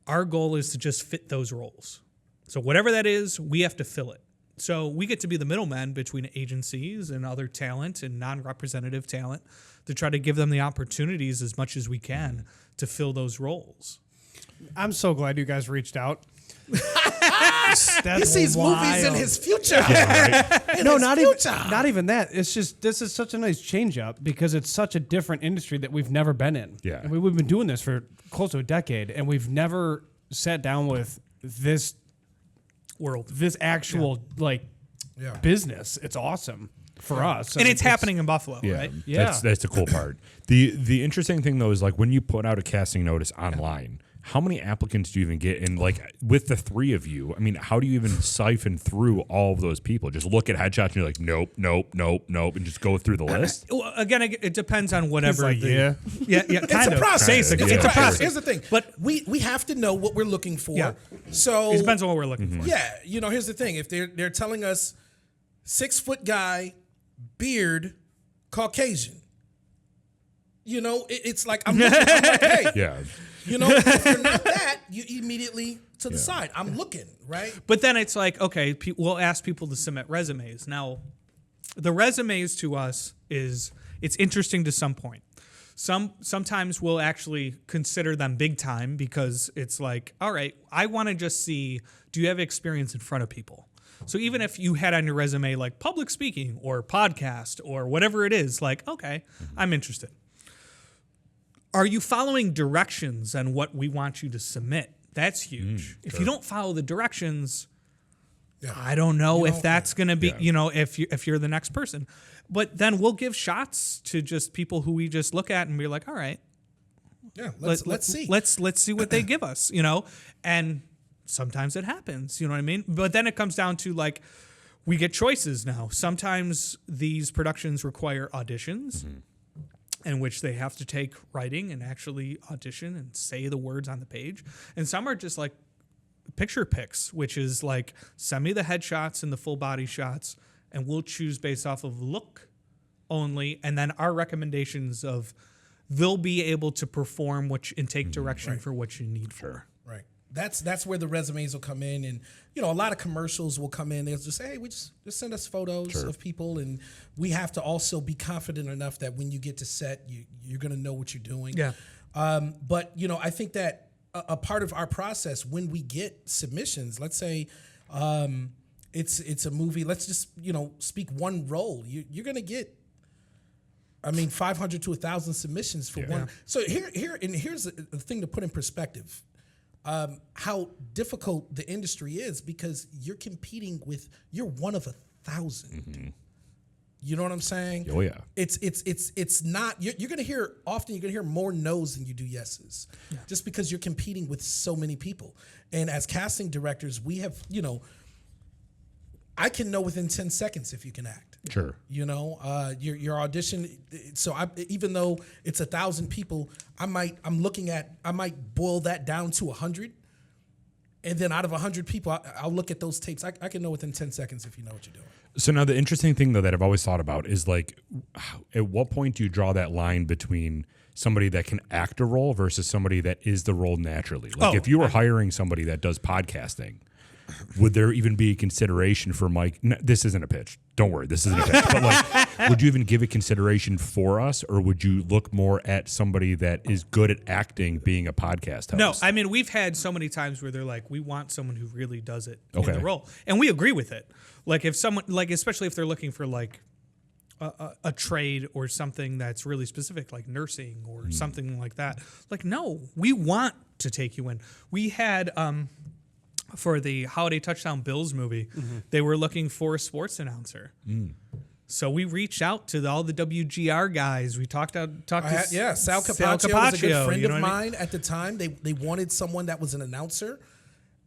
[SPEAKER 3] our goal is to just fit those roles. So whatever that is, we have to fill it. So we get to be the middleman between agencies and other talent and non-representative talent to try to give them the opportunities as much as we can to fill those roles.
[SPEAKER 2] I'm so glad you guys reached out.
[SPEAKER 4] He sees movies in
[SPEAKER 2] wild.
[SPEAKER 4] his future. In
[SPEAKER 2] No,
[SPEAKER 4] his
[SPEAKER 2] not
[SPEAKER 4] future.
[SPEAKER 2] not even that. It's just this is such a nice change up because it's such a different industry that we've never been in.
[SPEAKER 1] Yeah.
[SPEAKER 2] And we've been doing this for close to a decade, and we've never sat down with this actual
[SPEAKER 4] Yeah.
[SPEAKER 2] business. It's awesome for us,
[SPEAKER 3] And it's happening in Buffalo, right?
[SPEAKER 2] Yeah.
[SPEAKER 1] That's the cool part. The interesting thing though is like when you put out a casting notice online, how many applicants do you even get? And like with the three of you, I mean, how do you even siphon through all of those people? Just look at headshots and you're like, nope, and just go through the list.
[SPEAKER 3] Well, again, it depends on whatever.
[SPEAKER 2] Like, yeah.
[SPEAKER 3] yeah,
[SPEAKER 4] It's
[SPEAKER 3] kind
[SPEAKER 4] a
[SPEAKER 3] of.
[SPEAKER 4] process.
[SPEAKER 3] Basically,
[SPEAKER 4] It's
[SPEAKER 3] it's
[SPEAKER 4] a
[SPEAKER 3] a
[SPEAKER 4] process.
[SPEAKER 3] process.
[SPEAKER 4] Here's the thing.
[SPEAKER 3] But
[SPEAKER 4] we have to know what we're looking for.
[SPEAKER 3] Yeah.
[SPEAKER 4] So
[SPEAKER 3] it depends on what we're looking for.
[SPEAKER 4] yeah, here's the thing. If they're telling us 6-foot guy, beard, Caucasian, it's like I'm looking, I'm like, hey,
[SPEAKER 1] Yeah.
[SPEAKER 4] if you're not that, you immediately to the side. I'm looking, right?
[SPEAKER 3] But then it's like, okay, we'll ask people to submit resumes. Now, the resumes to us it's interesting to some point. Sometimes we'll actually consider them big time because it's like, all right, I want to just see, do you have experience in front of people? So even if you had on your resume like public speaking or podcast or whatever it is, like, okay, I'm interested. Are you following directions on what we want you to submit? That's huge. If you don't follow the directions, I don't know if that's going to be, if you're the next person. But then we'll give shots to just people who we just look at and be like, all right,
[SPEAKER 4] Yeah, let's see.
[SPEAKER 3] let's see what they give us, and sometimes it happens, you know what I mean? But then it comes down to like, we get choices now. Sometimes these productions require auditions in which they have to take writing and actually audition and say the words on the page. And some are just like picture picks, which is like, send me the headshots and the full body shots and we'll choose based off of look only. And then our recommendations of they'll be able to perform and take direction for what you need for.
[SPEAKER 4] Right. That's where the resumes will come in, and a lot of commercials will come in. They'll just say, "Hey, we just send us photos of people," and we have to also be confident enough that when you get to set, you're going to know what you're doing.
[SPEAKER 3] Yeah.
[SPEAKER 4] But I think that a part of our process when we get submissions, let's say it's a movie. Let's just speak one role. You're going to get 500 to 1,000 submissions for one. So here's the thing to put in perspective. How difficult the industry is because you're competing with, you're one of 1,000. You know what I'm saying?
[SPEAKER 1] Oh yeah.
[SPEAKER 4] It's not, you're going to hear more no's than you do yeses, just because you're competing with so many people. And as casting directors, we have, I can know within 10 seconds if you can act.
[SPEAKER 1] Sure.
[SPEAKER 4] Your audition. So even though it's 1,000 people, I might boil that down to 100, and then out of 100 people, I'll look at those tapes. I can know within 10 seconds if you know what you're doing.
[SPEAKER 1] So now the interesting thing though that I've always thought about is like, at what point do you draw that line between somebody that can act a role versus somebody that is the role naturally? Like if you were hiring somebody that does podcasting, would there even be a consideration for Mike? No, this isn't a pitch. Don't worry, this isn't a pitch. But like, would you even give a consideration for us, or would you look more at somebody that is good at acting being a podcast host?
[SPEAKER 3] No, we've had so many times where they're like, we want someone who really does it in
[SPEAKER 1] Okay.
[SPEAKER 3] the role, and we agree with it. Like if someone, especially if they're looking for like a trade or something that's really specific, like nursing or something like that. Like, no, we want to take you in. We had. For the Holiday Touchdown Bills movie, they were looking for a sports announcer. So we reached out to all the WGR guys. We talked to
[SPEAKER 4] Sal Capaccio was a good friend of mine at the time. They wanted someone that was an announcer,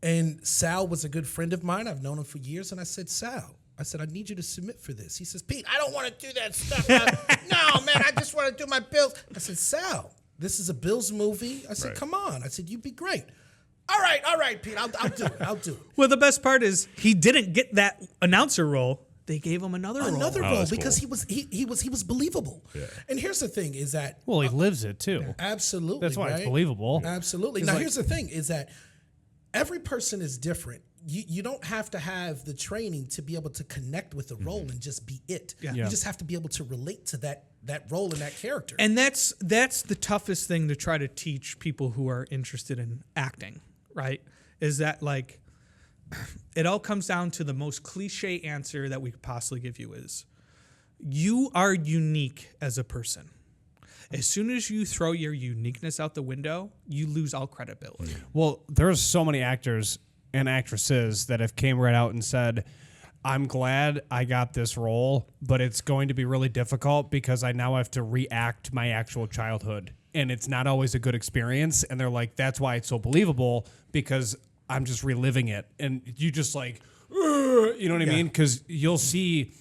[SPEAKER 4] and Sal was a good friend of mine. I've known him for years, and I said, Sal, I need you to submit for this. He says, Pete, I don't want to do that stuff. No, man, I just want to do my Bills. I said, Sal, this is a Bills movie. I said, come on. I said, you'd be great. All right, Pete, I'll do it.
[SPEAKER 3] Well, the best part is he didn't get that announcer role. They gave him another role
[SPEAKER 4] because
[SPEAKER 1] cool.
[SPEAKER 4] he was believable. Yeah. And here's the thing is that
[SPEAKER 2] he lives it too.
[SPEAKER 4] Absolutely.
[SPEAKER 2] That's why it's believable.
[SPEAKER 4] Absolutely. Now here's the thing is that every person is different. You don't have to have the training to be able to connect with the role and just be it.
[SPEAKER 3] Yeah.
[SPEAKER 4] You just have to be able to relate to that role and that character.
[SPEAKER 3] And that's the toughest thing to try to teach people who are interested in acting, right? Is that like it all comes down to the most cliche answer that we could possibly give you is you are unique as a person. As soon as you throw your uniqueness out the window, you lose all credibility.
[SPEAKER 2] Well, there's so many actors and actresses that have came right out and said, I'm glad I got this role, but it's going to be really difficult because I now have to react my actual childhood. And it's not always a good experience. And they're like, that's why it's so believable, because I'm just reliving it. And you just like, you know what I mean? Because you'll see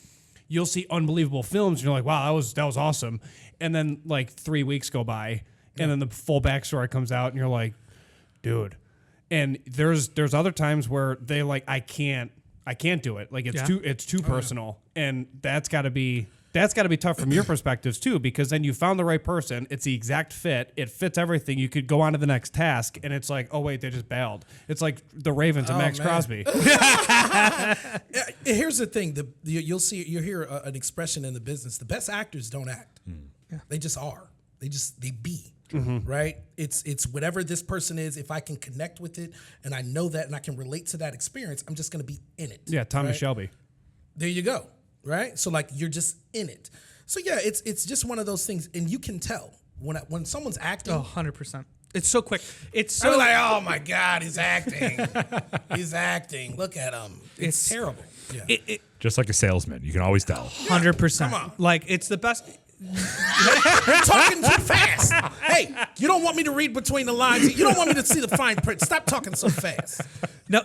[SPEAKER 2] unbelievable films and you're like, wow, that was awesome. And then like 3 weeks go by and then the full backstory comes out and you're like, dude. And there's other times where they like, I can't do it. Like it's too personal. And that's gotta be tough from your perspectives too, because then you found the right person. It's the exact fit. It fits everything. You could go on to the next task and it's like, oh wait, they just bailed. It's like the Ravens and Max Crosby.
[SPEAKER 4] Here's the thing. You'll hear an expression in the business. The best actors don't act. They just are. They be. Right? It's whatever this person is. If I can connect with it and I know that and I can relate to that experience, I'm just going to be in it.
[SPEAKER 2] Yeah, Tommy
[SPEAKER 4] right?
[SPEAKER 2] Shelby.
[SPEAKER 4] There you go. Right? So like you're just in it. So yeah, it's just one of those things, and you can tell when someone's acting.
[SPEAKER 3] 100%. It's so quick. It's so
[SPEAKER 4] I'm like, oh my God, he's acting. He's acting. Look at him. It's terrible. Yeah.
[SPEAKER 1] Just like a salesman, you can always tell.
[SPEAKER 3] 100%.
[SPEAKER 4] Come on.
[SPEAKER 3] Like it's the best.
[SPEAKER 4] You're talking too fast. Hey, you don't want me to read between the lines. You don't want me to see the fine print. Stop talking so fast.
[SPEAKER 3] No,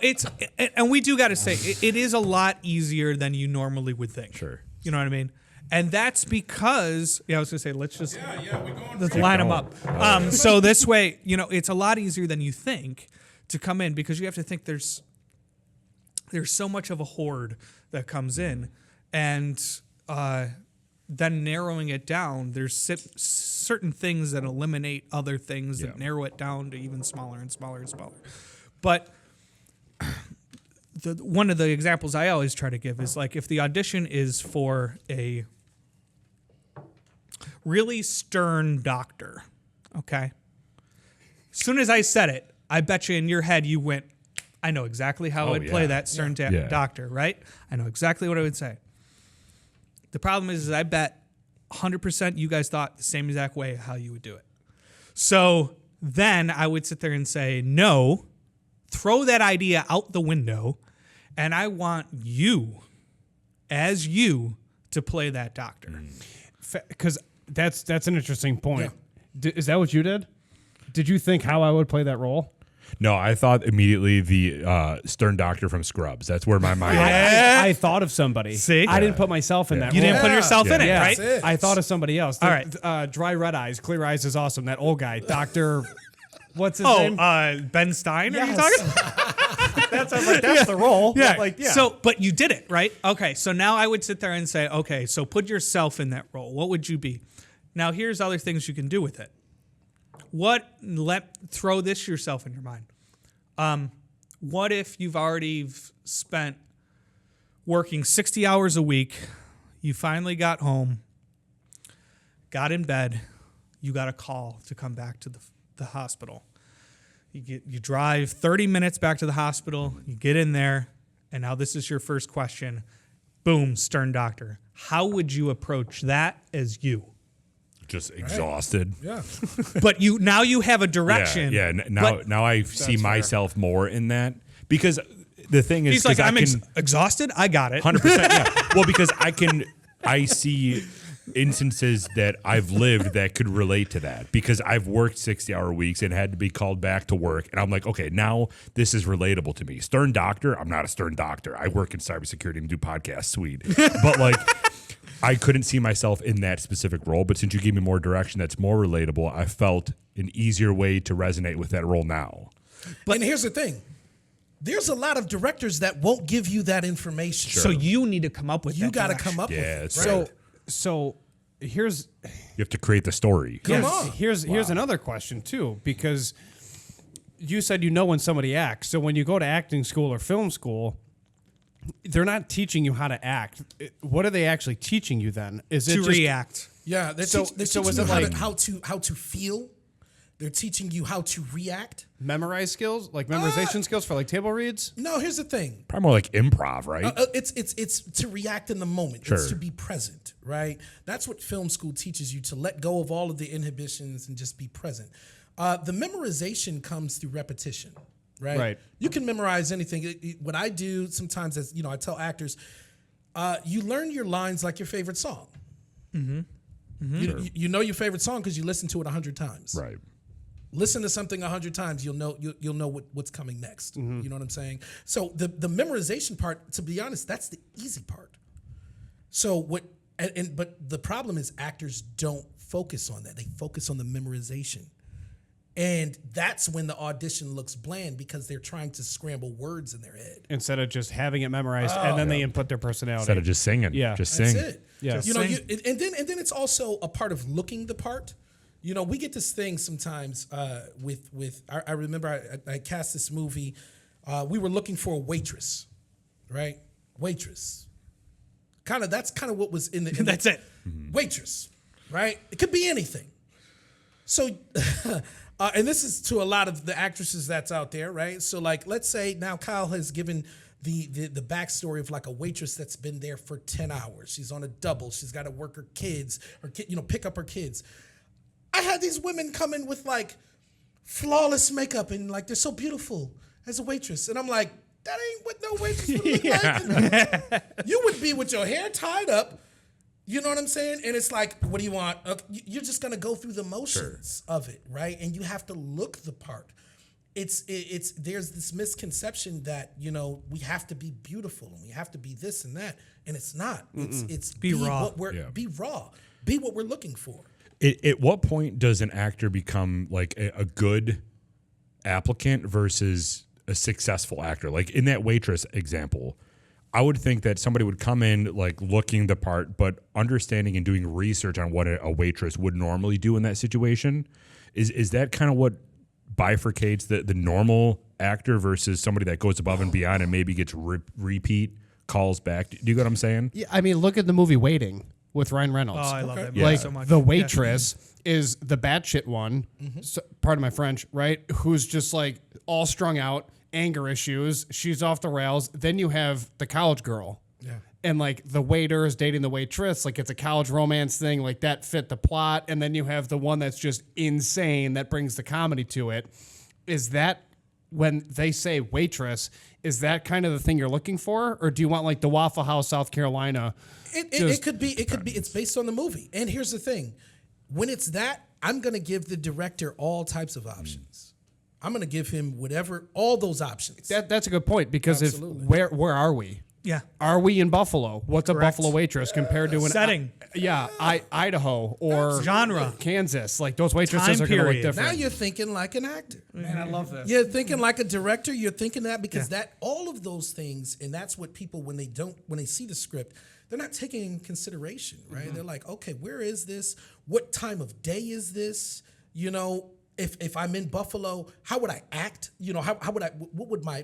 [SPEAKER 3] and we do got to say it is a lot easier than you normally would think.
[SPEAKER 1] Sure.
[SPEAKER 3] You know what I mean? And that's because I was gonna say let's line them up. So this way, it's a lot easier than you think to come in, because you have to think there's so much of a horde that comes in, and then narrowing it down, there's certain things that eliminate other things that narrow it down to even smaller and smaller and smaller. But one of the examples I always try to give is like if the audition is for a really stern doctor, okay? As soon as I said it, I bet you in your head you went, I know exactly how I'd play that stern doctor, right? I know exactly what I would say. The problem is I bet 100% you guys thought the same exact way how you would do it. So then I would sit there and say, no, throw that idea out the window, and I want you, as you, to play that doctor.
[SPEAKER 2] Because that's an interesting point. Yeah. Is that what you did? Did you think how I would play that role?
[SPEAKER 1] No, I thought immediately the stern doctor from Scrubs. That's where my mind went.
[SPEAKER 2] I thought of somebody.
[SPEAKER 3] See?
[SPEAKER 2] I didn't put myself in that
[SPEAKER 3] You
[SPEAKER 2] role.
[SPEAKER 3] didn't put yourself in it, right?
[SPEAKER 2] I thought of somebody else.
[SPEAKER 3] All right.
[SPEAKER 2] Dry red eyes, clear eyes is awesome. That old guy, Dr. What's his name?
[SPEAKER 3] Ben Stein,
[SPEAKER 2] Yes.
[SPEAKER 3] are you talking?
[SPEAKER 2] That's the role.
[SPEAKER 3] Yeah. So, but you did it, right? Okay. So now I would sit there and say, okay, so put yourself in that role. What would you be? Now here's other things you can do with it. Throw this yourself in your mind. What if you've already spent working 60 hours a week, you finally got home, got in bed, you got a call to come back to the hospital. You drive 30 minutes back to the hospital, you get in there, and now this is your first question. Boom, stern doctor. How would you approach that as you?
[SPEAKER 1] Just exhausted.
[SPEAKER 4] Yeah.
[SPEAKER 3] But now you have a direction.
[SPEAKER 1] Yeah. Now I see myself more in that, because the thing is,
[SPEAKER 3] he's like, I'm exhausted. I got it.
[SPEAKER 1] 100%. Yeah. Well, because I see instances that I've lived that could relate to that, because I've worked 60-hour weeks and had to be called back to work. And I'm like, okay, now this is relatable to me. Stern doctor. I'm not a stern doctor. I work in cybersecurity and do podcasts. Sweet. But like, I couldn't see myself in that specific role, but since you gave me more direction that's more relatable, I felt an easier way to resonate with that role now.
[SPEAKER 4] And here's the thing. There's a lot of directors that won't give you that information.
[SPEAKER 3] So you need to come up with
[SPEAKER 4] You
[SPEAKER 3] that
[SPEAKER 4] got to
[SPEAKER 3] direction.
[SPEAKER 4] come up with it.
[SPEAKER 1] That's
[SPEAKER 4] right?
[SPEAKER 1] right.
[SPEAKER 2] So here's
[SPEAKER 1] You have to create the story.
[SPEAKER 4] Come on.
[SPEAKER 2] Here's another question too, because you said when somebody acts. So when you go to acting school or film school, they're not teaching you how to act. What are they actually teaching you then? Is it
[SPEAKER 3] To
[SPEAKER 2] just
[SPEAKER 3] react.
[SPEAKER 4] Yeah, they're
[SPEAKER 2] So-
[SPEAKER 4] teaching
[SPEAKER 2] so is
[SPEAKER 4] you
[SPEAKER 2] it
[SPEAKER 4] how,
[SPEAKER 2] like-
[SPEAKER 4] how to feel. They're teaching you how to react.
[SPEAKER 2] Memorize skills, like memorization skills for like table reads.
[SPEAKER 4] No, here's the thing.
[SPEAKER 1] Probably more like improv, right?
[SPEAKER 4] It's to react in the moment.
[SPEAKER 1] Sure.
[SPEAKER 4] It's to be present, right? That's what film school teaches you, to let go of all of the inhibitions and just be present. The memorization comes through repetition, right?
[SPEAKER 2] Right.
[SPEAKER 4] You can memorize anything. What I do sometimes is, I tell actors, you learn your lines like your favorite song. You know your favorite song because you listen to it 100 times.
[SPEAKER 1] Right.
[SPEAKER 4] Listen to something 100 times, you'll know what's coming next. You know what I'm saying? So the memorization part, to be honest, that's the easy part. So but the problem is actors don't focus on that. They focus on the memorization. And that's when the audition looks bland, because they're trying to scramble words in their head.
[SPEAKER 2] Instead of just having it memorized and then they input their personality.
[SPEAKER 1] Instead of just singing.
[SPEAKER 2] Yeah.
[SPEAKER 1] Just
[SPEAKER 4] That's
[SPEAKER 1] sing.
[SPEAKER 4] it.
[SPEAKER 2] Yeah.
[SPEAKER 4] And then it's also a part of looking the part. We get this thing sometimes with I remember I cast this movie. We were looking for a waitress, right? Waitress. That's kind of what was in the.
[SPEAKER 3] That's it.
[SPEAKER 4] Waitress, right? It could be anything. So, and this is to a lot of the actresses that's out there, right? So, like, let's say now Kyle has given the backstory of like a waitress that's been there for 10 hours. She's on a double. She's got to work her kids, or pick up her kids. I had these women come in with like flawless makeup and like they're so beautiful as a waitress. And I'm like, that ain't what no waitress would look like. You would be with your hair tied up. You know what I'm saying? And it's like, what do you want? You're just going to go through the motions of it, right? And you have to look the part. It's there's this misconception that, we have to be beautiful and we have to be this and that. And it's not. It's
[SPEAKER 3] Be raw.
[SPEAKER 4] Be raw. Be what we're looking for.
[SPEAKER 1] At what point does an actor become like a good applicant versus a successful actor? Like in that waitress example, I would think that somebody would come in like looking the part, but understanding and doing research on what a waitress would normally do in that situation. Is that kind of what bifurcates the normal actor versus somebody that goes above and beyond and maybe gets repeat calls back? Do you get what I'm saying?
[SPEAKER 2] Yeah, I mean, look at the movie Waiting with Ryan Reynolds.
[SPEAKER 3] Oh, I love that movie
[SPEAKER 1] Yeah.
[SPEAKER 3] so much.
[SPEAKER 2] The waitress is the batshit one, pardon my French, right? Who's just like all strung out, anger issues. She's off the rails. Then you have the college girl.
[SPEAKER 4] Yeah.
[SPEAKER 2] And like the waiter is dating the waitress. Like it's a college romance thing. Like that fit the plot. And then you have the one that's just insane that brings the comedy to it. Is that, when they say waitress, is that kind of the thing you're looking for? Or do you want like the Waffle House, South Carolina?
[SPEAKER 4] It could be. It's based on the movie. And here's the thing: when it's that, I'm going to give the director all types of options. I'm going to give him all those options.
[SPEAKER 2] That's a good point, because
[SPEAKER 4] Absolutely.
[SPEAKER 2] where are we?
[SPEAKER 3] Yeah.
[SPEAKER 2] Are we in Buffalo? What's a
[SPEAKER 3] Correct.
[SPEAKER 2] Buffalo waitress compared to an
[SPEAKER 3] Setting.
[SPEAKER 2] Idaho or
[SPEAKER 3] Genre.
[SPEAKER 2] Kansas? Like those waitresses
[SPEAKER 3] Time
[SPEAKER 2] are going to look
[SPEAKER 3] period.
[SPEAKER 2] different.
[SPEAKER 4] Now you're thinking like an actor.
[SPEAKER 2] Man, I love this.
[SPEAKER 4] You're thinking like a director. You're thinking that because that all of those things, and that's what people when they see the script, they're not taking in consideration, right? They're like, okay, where is this? What time of day is this? If I'm in Buffalo, how would I act? What would my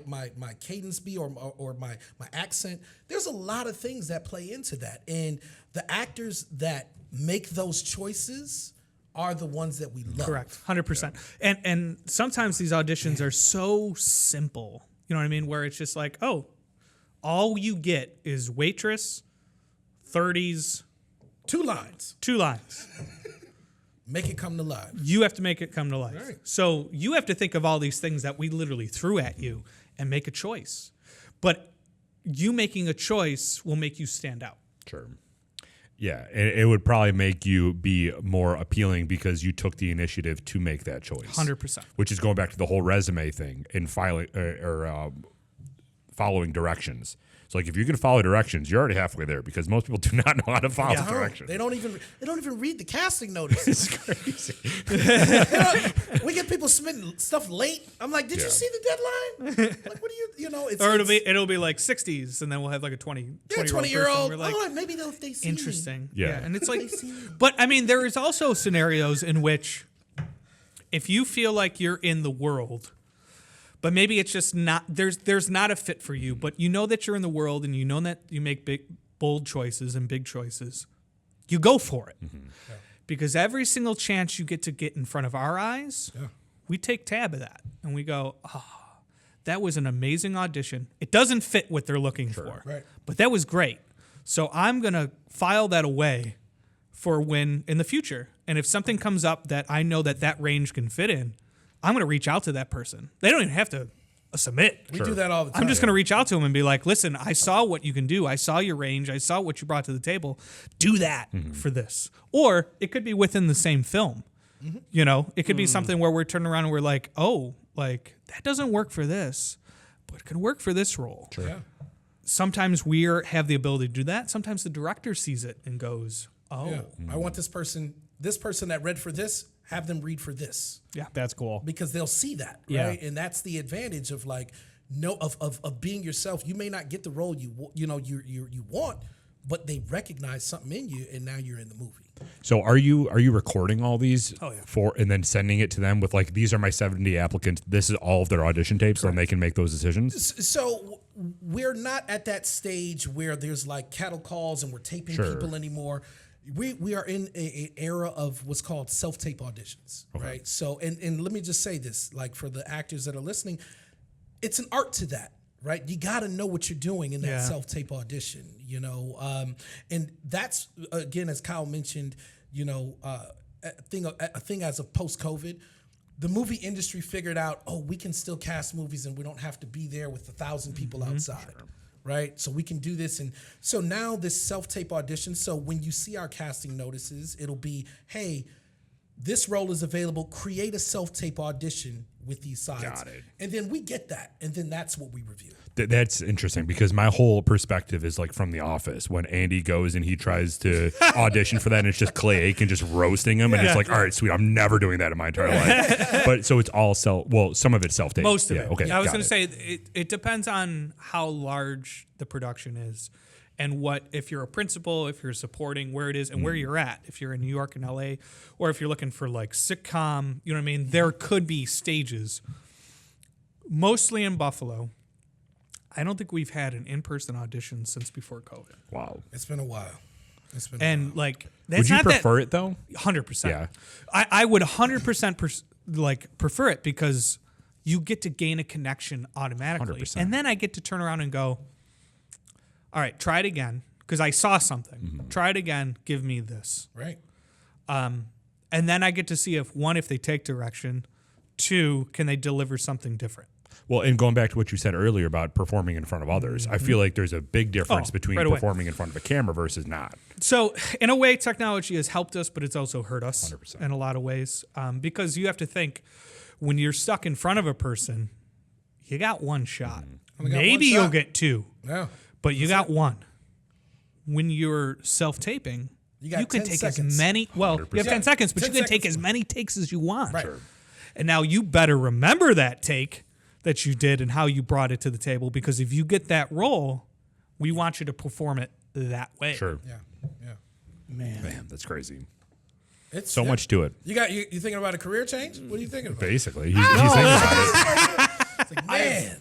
[SPEAKER 4] cadence be or my accent? There's a lot of things that play into that. And the actors that make those choices are the ones that we love.
[SPEAKER 3] Correct, 100%. And sometimes these auditions are so simple. You know what I mean? Where it's just like, oh, all you get is waitress, 30s,
[SPEAKER 4] 2 lines.
[SPEAKER 3] 2 lines.
[SPEAKER 4] Make it come to life.
[SPEAKER 3] You have to make it come to life.
[SPEAKER 4] Right.
[SPEAKER 3] So you have to think of all these things that we literally threw at you and make a choice. But you making a choice will make you stand out.
[SPEAKER 1] Sure. Yeah, it would probably make you be more appealing because you took the initiative to make that choice.
[SPEAKER 3] 100%.
[SPEAKER 1] Which is going back to the whole resume thing and filing following directions. So like if you can follow directions, you're already halfway there because most people do not know how to follow directions.
[SPEAKER 4] They don't even read the casting notices.
[SPEAKER 1] It's crazy.
[SPEAKER 4] We get people submitting stuff late. I'm like, did you see the deadline? Like, what do it's
[SPEAKER 3] Or it'll be like 60s, and then we'll have like a 20-year-old.
[SPEAKER 4] We're like, maybe they see me.
[SPEAKER 3] Interesting.
[SPEAKER 1] Yeah.
[SPEAKER 3] And it's like, but I mean, there is also scenarios in which if you feel like you're in the world, but maybe it's just not, there's not a fit for you, but you know that you're in the world and you know that you make big, bold choices and big choices, you go for it. because every single chance you get in front of our eyes, we take tab of that and we go, oh, that was an amazing audition. It doesn't fit what they're looking for,
[SPEAKER 4] Right.
[SPEAKER 3] but that was great. So I'm going to file that away for when in the future. And if something comes up that I know that range can fit in, I'm going to reach out to that person. They don't even have to submit.
[SPEAKER 4] We do that all the time.
[SPEAKER 3] I'm just going to reach out to them and be like, listen, I saw what you can do. I saw your range. I saw what you brought to the table. Do that for this. Or it could be within the same film. You know, it could be something where we're turning around and we're like, oh, like that doesn't work for this, but it can work for this role.
[SPEAKER 4] Yeah.
[SPEAKER 3] Sometimes we have the ability to do that. Sometimes the director sees it and goes, oh,
[SPEAKER 4] Yeah. I want this person that read for this, have them read for this.
[SPEAKER 3] yeah.
[SPEAKER 2] That's cool.
[SPEAKER 4] Because they'll see that,
[SPEAKER 2] Yeah.
[SPEAKER 4] right? And that's the advantage of like of being yourself. You may not get the role you want, but they recognize something in you, and now you're in the movie.
[SPEAKER 1] So are you recording all these
[SPEAKER 3] Oh, yeah.
[SPEAKER 1] for and then sending it to them with like these are my 70 applicants. This is all of their audition tapes, and they can make those decisions.
[SPEAKER 4] So we're not at that stage where there's like cattle calls and we're taping people anymore. We are in an era of what's called self-tape auditions, right? So and let me just say this, like for the actors that are listening, it's an art to that, right? You got to know what you're doing in that self-tape audition, you know. And that's again, as Kyle mentioned, you know, a thing as of post-COVID. The movie industry figured out, oh, we can still cast movies and we don't have to be there with 1,000 people outside, right? So we can do this. And so now this self-tape audition, so when you see our casting notices, it'll be, hey, this role is available, create a self-tape audition with these sides.
[SPEAKER 1] Got it.
[SPEAKER 4] And then we get that, and then that's what we review.
[SPEAKER 1] That's interesting because my whole perspective is like from The Office when Andy goes and he tries to audition for that and it's just Clay Aiken just roasting him and it's like, all right, sweet, I'm never doing that in my entire life. But so it's all some of it's self-tape.
[SPEAKER 3] Most of it.
[SPEAKER 1] Okay.
[SPEAKER 3] I was going
[SPEAKER 1] to
[SPEAKER 3] to say it depends on how large the production is and what, if you're a principal, if you're supporting, where it is and where you're at. If you're in New York and LA, or if you're looking for like sitcom, you know what I mean? There could be stages. Mostly in Buffalo. I don't think we've had an in-person audition since before COVID.
[SPEAKER 1] Wow.
[SPEAKER 4] It's been a while.
[SPEAKER 3] And like, that's
[SPEAKER 1] Would you
[SPEAKER 3] not
[SPEAKER 1] prefer it though?
[SPEAKER 3] 100%.
[SPEAKER 1] Yeah.
[SPEAKER 3] I would 100% prefer it because you get to gain a connection automatically.
[SPEAKER 1] 100%.
[SPEAKER 3] And then I get to turn around and go, all right, try it again because I saw something. Try it again. Give me this.
[SPEAKER 4] Right.
[SPEAKER 3] And then I get to see if they take direction, two, can they deliver something different?
[SPEAKER 1] Well, and going back to what you said earlier about performing in front of others, I feel like there's a big difference between
[SPEAKER 3] right away.
[SPEAKER 1] performing in front of a camera versus not.
[SPEAKER 3] So in a way, technology has helped us, but it's also hurt us
[SPEAKER 1] 100%.
[SPEAKER 3] in a lot of ways because you have to think when you're stuck in front of a person, you got one shot. Maybe you'll get two, but you got one. When you're self-taping, you can
[SPEAKER 4] 10
[SPEAKER 3] take
[SPEAKER 4] seconds.
[SPEAKER 3] as many. Well, you have 10 seconds, but
[SPEAKER 4] 10
[SPEAKER 3] you can take
[SPEAKER 4] seconds.
[SPEAKER 3] as many takes as you want.
[SPEAKER 4] Right. Sure.
[SPEAKER 3] And now you better remember that take that you did and how you brought it to the table because if you get that role, we want you to perform it that way.
[SPEAKER 1] Sure.
[SPEAKER 4] Yeah.
[SPEAKER 1] Man, that's crazy.
[SPEAKER 4] It's
[SPEAKER 1] So much to it.
[SPEAKER 4] You thinking about a career change? What are you thinking about?
[SPEAKER 1] Basically, he's thinking about it.
[SPEAKER 4] It's like, man.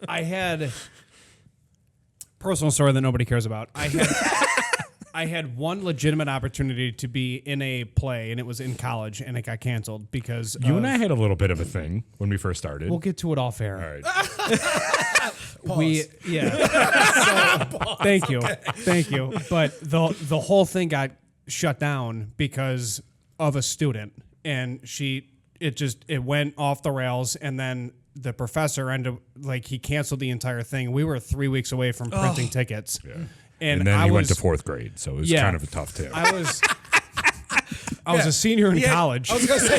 [SPEAKER 2] I had personal story that nobody cares about. I had one legitimate opportunity to be in a play, and it was in college, and it got canceled because
[SPEAKER 1] You and I had a little bit of a thing when we first started.
[SPEAKER 2] We'll get to it off air.
[SPEAKER 1] All right.
[SPEAKER 2] Thank you. But the whole thing got shut down because of a student, and it went off the rails, and then the professor he canceled the entire thing. We were 3 weeks away from printing tickets. Yeah.
[SPEAKER 1] And then he went to fourth grade, so it was kind of a tough tip.
[SPEAKER 2] I was a senior in college.
[SPEAKER 4] I was going to say.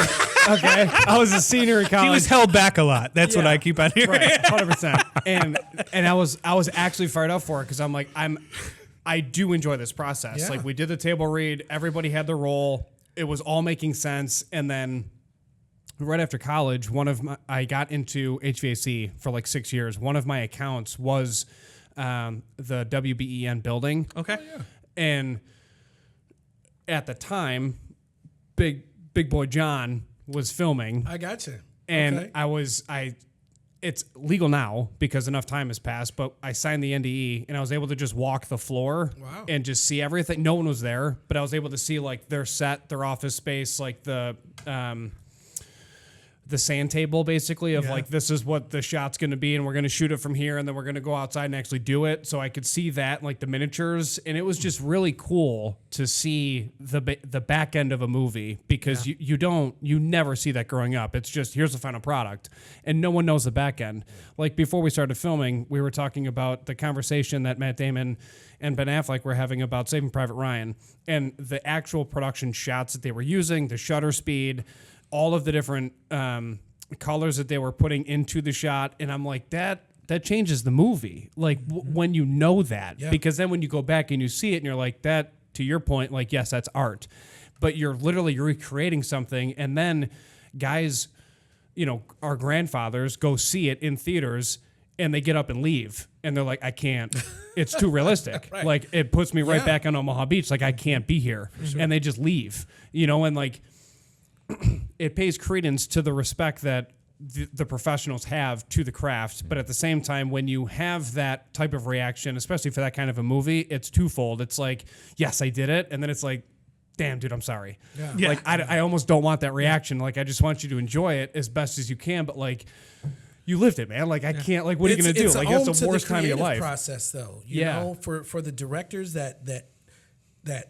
[SPEAKER 2] Okay, I was a senior in college.
[SPEAKER 3] He was held back a lot. That's what I keep on hearing.
[SPEAKER 2] Right, 100%. And I was actually fired up for it because I'm like I do enjoy this process.
[SPEAKER 4] Yeah.
[SPEAKER 2] Like we did the table read, everybody had their role, it was all making sense, and then right after college, I got into HVAC for like 6 years. One of my accounts was the WBEN building.
[SPEAKER 3] Okay.
[SPEAKER 2] And at the time, Big Boy John was filming.
[SPEAKER 4] I got you.
[SPEAKER 2] And
[SPEAKER 4] Okay.
[SPEAKER 2] it's legal now because enough time has passed, but I signed the NDE and I was able to just walk the floor and just see everything. No one was there, but I was able to see like their set, their office space, like the sand table basically of like, this is what the shot's going to be. And we're going to shoot it from here. And then we're going to go outside and actually do it. So I could see that, like the miniatures. And it was just really cool to see the back end of a movie because you never see that growing up. It's just, here's the final product. And no one knows the back end. Like before we started filming, we were talking about the conversation that Matt Damon and Ben Affleck were having about Saving Private Ryan and the actual production shots that they were using, the shutter speed, all of the different colors that they were putting into the shot. And I'm like, that changes the movie. Like when you know that, because then when you go back and you see it and you're like that, to your point, like, yes, that's art, but you're literally recreating something. And then guys, our grandfathers go see it in theaters and they get up and leave. And they're like, I can't, it's too realistic. Right. Like it puts me right back on Omaha Beach. Like I can't be here. Sure. And they just leave, and like, it pays credence to the respect that the professionals have to the craft. But at the same time, when you have that type of reaction, especially for that kind of a movie, it's twofold. It's like, yes, I did it. And then it's like, damn, dude, I'm sorry. Yeah. Like, I almost don't want that reaction. Like, I just want you to enjoy it as best as you can. But like, you lived it, man. Like, I can't, like, what are you going to do? Like, that's the worst time of your life.
[SPEAKER 4] Process, though. You know, for the directors that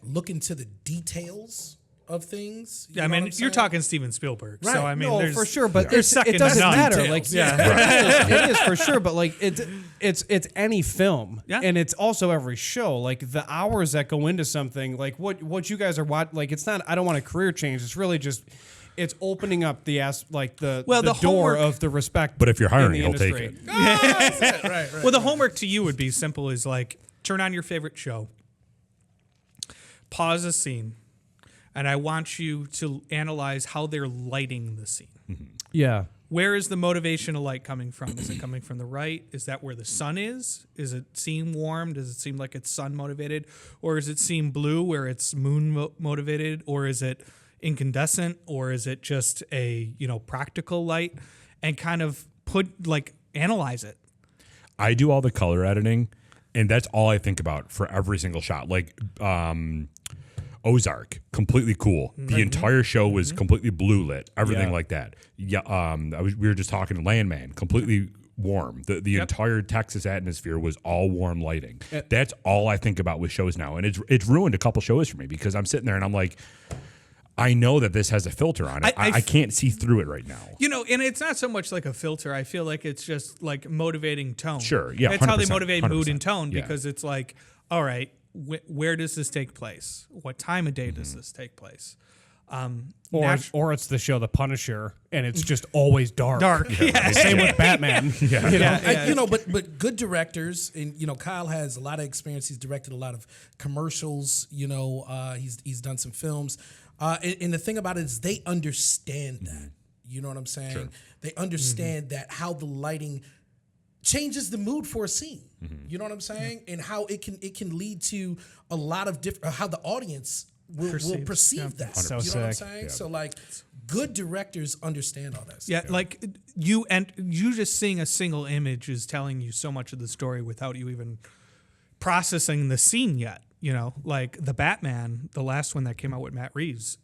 [SPEAKER 4] look into the details of things.
[SPEAKER 3] I mean, you're talking Steven Spielberg. Right. So, I mean,
[SPEAKER 2] no, for sure, but
[SPEAKER 3] it doesn't
[SPEAKER 2] matter. Like, it is for sure, but like, it's any film, and it's also every show. Like the hours that go into something, like what you guys are watching. Like, it's not. I don't want a career change. It's really just. It's opening up the the door of the respect.
[SPEAKER 1] But if you're hiring, he'll take it.
[SPEAKER 3] Right. Well, the homework to you would be simple: is like turn on your favorite show, pause a scene. And I want you to analyze how they're lighting the scene.
[SPEAKER 2] Mm-hmm. Yeah.
[SPEAKER 3] Where is the motivation of light coming from? Is it coming from the right? Is that where the sun is? Is it seem warm? Does it seem like it's sun motivated? Or does it seem blue where it's moon motivated? Or is it incandescent? Or is it just a, practical light? And kind of analyze it.
[SPEAKER 1] I do all the color editing, and that's all I think about for every single shot. Like, Ozark, completely cool. The entire show was completely blue lit, everything like that. Yeah, we were just talking Landman, completely warm. The entire Texas atmosphere was all warm lighting. That's all I think about with shows now, and it's ruined a couple shows for me because I'm sitting there and I'm like, I know that this has a filter on it. I can't see through it right now.
[SPEAKER 3] And it's not so much like a filter. I feel like it's just like motivating tone.
[SPEAKER 1] Sure, yeah,
[SPEAKER 3] it's how they motivate 100%. Mood and tone because it's like, all right. Where does this take place? What time of day does this take place?
[SPEAKER 2] Or it's the show The Punisher, and it's just always dark.
[SPEAKER 3] Same
[SPEAKER 2] with Batman.
[SPEAKER 4] But good directors, and Kyle has a lot of experience. He's directed a lot of commercials. He's done some films. And the thing about it is they understand that. You know what I'm saying? Sure. They understand that how the lighting changes the mood for a scene. You know what I'm saying? And how it can lead to a lot of different how the audience will perceive that.
[SPEAKER 2] So
[SPEAKER 4] you know what I'm
[SPEAKER 2] sick.
[SPEAKER 4] saying? Yeah. So like good directors understand all that stuff.
[SPEAKER 3] Yeah, like you just seeing a single image is telling you so much of the story without you even processing the scene yet. Like the Batman, the last one that came out with Matt Reeves,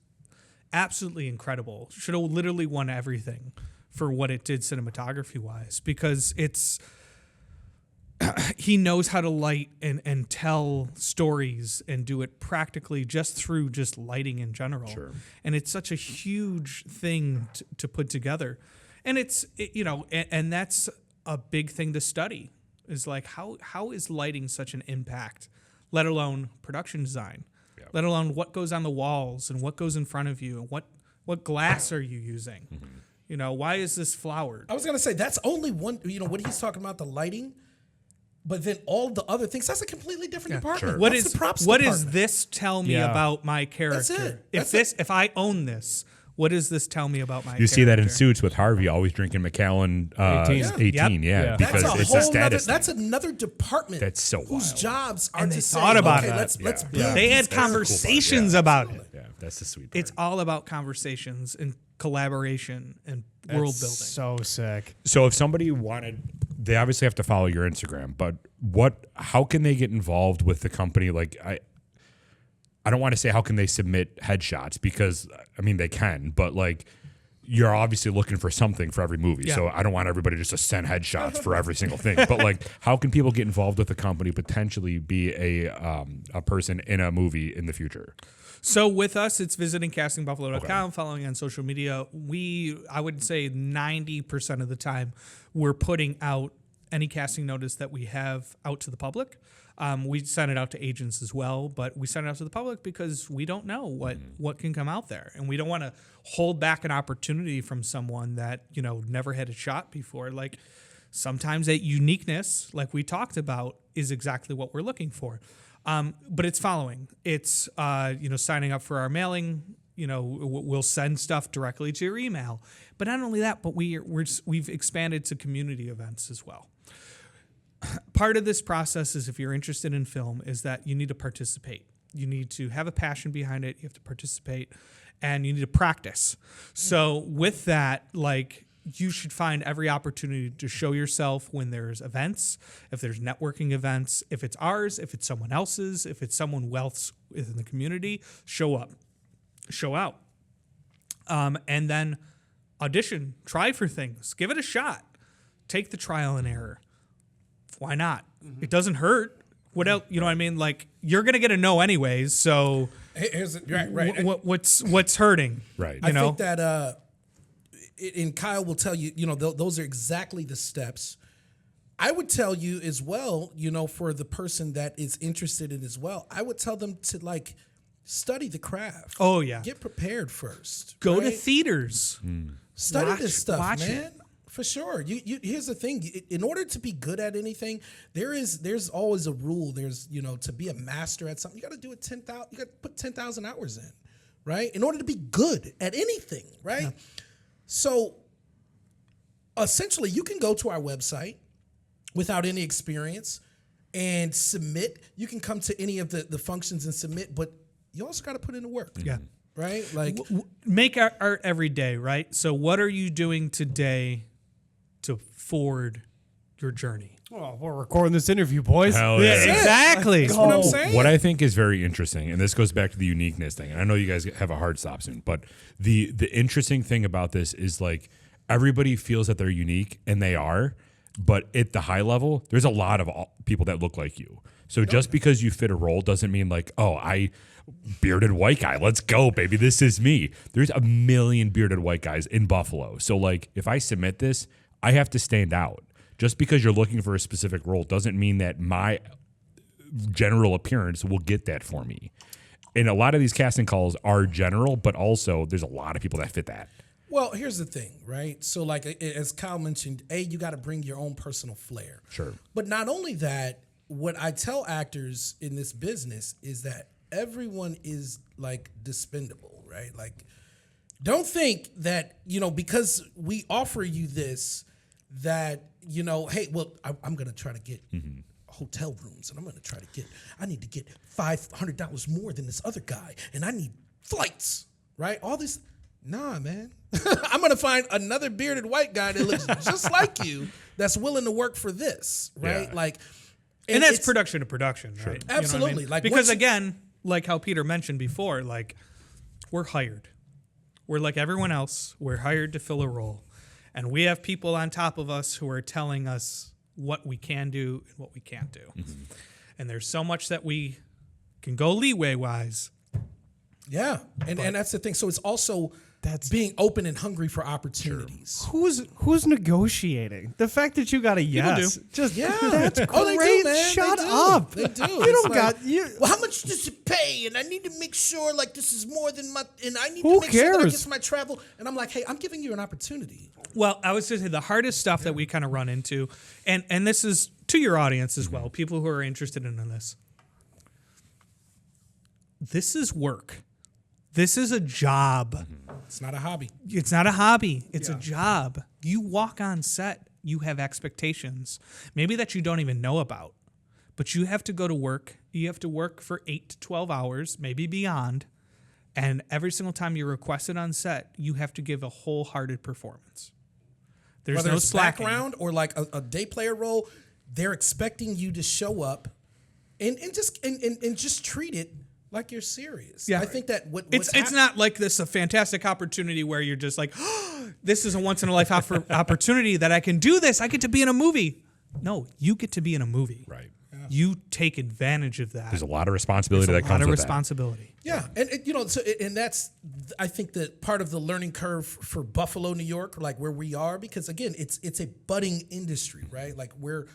[SPEAKER 3] absolutely incredible. Should have literally won everything for what it did cinematography wise, because he knows how to light and tell stories and do it practically just through just lighting in general.
[SPEAKER 1] Sure.
[SPEAKER 3] And it's such a huge thing to put together. And and that's a big thing to study is like, how is lighting such an impact, let alone production design, let alone what goes on the walls and what goes in front of you and what glass are you using? Why is this flowered?
[SPEAKER 4] I was going to say, that's only one, when he's talking about the lighting, but then all the other things, that's a completely different department. Sure.
[SPEAKER 3] What
[SPEAKER 4] department?
[SPEAKER 3] does this tell me about my character?
[SPEAKER 4] That's it.
[SPEAKER 3] If I own this, what does this tell me about my character?
[SPEAKER 1] You see that in Suits with Harvey always drinking Macallan 18, because it's a status.
[SPEAKER 4] That's another department.
[SPEAKER 1] That's so wild.
[SPEAKER 4] Whose jobs are
[SPEAKER 3] they
[SPEAKER 4] to
[SPEAKER 3] thought
[SPEAKER 4] say,
[SPEAKER 3] about
[SPEAKER 4] okay,
[SPEAKER 3] it.
[SPEAKER 4] let's build.
[SPEAKER 3] They had conversations about it.
[SPEAKER 1] Yeah, that's the sweet part.
[SPEAKER 3] It's all about conversations and collaboration and world
[SPEAKER 2] That's
[SPEAKER 3] building.
[SPEAKER 2] so sick.
[SPEAKER 1] So if somebody wanted, they obviously have to follow your Instagram, but how can they get involved with the company? Like I don't want to say how can they submit headshots, because I mean they can, but like you're obviously looking for something for every movie.
[SPEAKER 3] Yeah.
[SPEAKER 1] So I don't want everybody just to send headshots for every single thing. But like, how can people get involved with the company, potentially be a person in a movie in the future?
[SPEAKER 3] So with us, it's visiting castingbuffalo.com, following on social media. I would say 90% of the time, we're putting out any casting notice that we have out to the public. We send it out to agents as well, but we send it out to the public because we don't know what can come out there, and we don't want to hold back an opportunity from someone that never had a shot before. Like sometimes that uniqueness, like we talked about, is exactly what we're looking for. But it's following. It's signing up for our mailing. We'll send stuff directly to your email. But not only that, but we've expanded to community events as well. Part of this process is, if you're interested in film, is that you need to participate. You need to have a passion behind it. You have to participate, and you need to practice. So with that, like, you should find every opportunity to show yourself when there's events, if there's networking events, if it's ours, if it's someone else's, if it's someone else within the community, show up, show out. And then audition, try for things, give it a shot, take the trial and error. Why not? Mm-hmm. It doesn't hurt. What else? You know what I mean? Like, you're going to get a no anyways. So
[SPEAKER 4] right.
[SPEAKER 3] What's hurting?
[SPEAKER 1] Right.
[SPEAKER 4] I think that, and Kyle will tell you, those are exactly the steps. I would tell you as well, for the person that is interested in as well, I would tell them to like study the craft.
[SPEAKER 3] Oh yeah.
[SPEAKER 4] Get prepared first.
[SPEAKER 3] Go to
[SPEAKER 4] right?
[SPEAKER 3] theaters.
[SPEAKER 4] Study this stuff,
[SPEAKER 3] watch
[SPEAKER 4] man.
[SPEAKER 3] it.
[SPEAKER 4] For sure. You here's the thing. In order to be good at anything, there's always a rule. There's, to be a master at something, you got to do it 10,000. You got to put 10,000 hours in, right? In order to be good at anything, right? Yeah. So essentially, you can go to our website without any experience and submit. You can come to any of the functions and submit, but you also got to put in the work.
[SPEAKER 3] Yeah.
[SPEAKER 4] Right? Like
[SPEAKER 3] make art every day, right? So what are you doing today to forward your journey?
[SPEAKER 2] Well, we're recording this interview, boys.
[SPEAKER 1] Hell yeah.
[SPEAKER 3] Exactly.
[SPEAKER 4] That's what I'm saying.
[SPEAKER 1] What I think is very interesting, and this goes back to the uniqueness thing, and I know you guys have a hard stop soon, but the interesting thing about this is, like, everybody feels that they're unique, and they are, but at the high level, there's a lot of people that look like you. So just because you fit a role doesn't mean like, bearded white guy, let's go, baby, this is me. There's a million bearded white guys in Buffalo. So like, if I submit this, I have to stand out. Just because you're looking for a specific role doesn't mean that my general appearance will get that for me. And a lot of these casting calls are general, but also there's a lot of people that fit that.
[SPEAKER 4] Well, here's the thing, right? So like, as Kyle mentioned, you got to bring your own personal flair.
[SPEAKER 1] Sure.
[SPEAKER 4] But not only that, what I tell actors in this business is that everyone is like dispendable, right? Like, don't think that, because we offer you this, that, hey, well, I'm going to try to get hotel rooms, and I need to get $500 more than this other guy, and I need flights, right? All this, nah, man. I'm going to find another bearded white guy that looks just like you that's willing to work for this, right?
[SPEAKER 1] Yeah.
[SPEAKER 4] Like,
[SPEAKER 3] and that's production to production, right?
[SPEAKER 4] Sure.
[SPEAKER 3] You know what I
[SPEAKER 4] Absolutely.
[SPEAKER 3] mean?
[SPEAKER 4] Like,
[SPEAKER 3] because again, like how Peter mentioned before, like, we're hired. We're like everyone else. We're hired to fill a role. And we have people on top of us who are telling us what we can do and what we can't do. Mm-hmm. And there's so much that we can go leeway-wise.
[SPEAKER 4] Yeah. And that's the thing. So it's also being open and hungry for opportunities.
[SPEAKER 2] Sure. Who's negotiating? The fact that you got a yes,
[SPEAKER 3] do.
[SPEAKER 2] That's great.
[SPEAKER 4] Oh, they do, man.
[SPEAKER 2] Shut
[SPEAKER 4] they do.
[SPEAKER 2] up.
[SPEAKER 4] They do.
[SPEAKER 2] You don't got you.
[SPEAKER 4] Well, how much does it pay? And I need to make sure like this is more than my. And I need
[SPEAKER 2] Who
[SPEAKER 4] to make sure that I
[SPEAKER 2] cares?
[SPEAKER 4] get my travel. And I'm like, hey, I'm giving you an opportunity.
[SPEAKER 3] Well, I was just saying the hardest stuff that we kind of run into, and this is to your audience as well, people who are interested in this. This is work. This is a job.
[SPEAKER 4] It's not a hobby.
[SPEAKER 3] It's not a hobby. It's a job. You walk on set. You have expectations, maybe that you don't even know about, but you have to go to work. You have to work for 8 to 12 hours, maybe beyond, And every single time you're requested on set, you have to give a wholehearted performance. There's
[SPEAKER 4] Whether
[SPEAKER 3] no
[SPEAKER 4] it's
[SPEAKER 3] slacking.
[SPEAKER 4] background or like a day player role, they're expecting you to show up and just treat it like you're serious.
[SPEAKER 3] Yeah.
[SPEAKER 4] I think that
[SPEAKER 3] It's not like this a fantastic opportunity where you're just like, oh, this is a once in a life opportunity that I can do this. I get to be in a movie. No, you get to be in a movie.
[SPEAKER 1] Right.
[SPEAKER 3] You take advantage of that.
[SPEAKER 1] There's a lot of responsibility
[SPEAKER 3] There's
[SPEAKER 1] that
[SPEAKER 3] a lot
[SPEAKER 1] comes
[SPEAKER 3] of
[SPEAKER 1] with
[SPEAKER 3] responsibility.
[SPEAKER 4] Yeah, and that's I think that part of the learning curve for Buffalo, New York, like where we are, because again, it's a budding industry, right? Like we're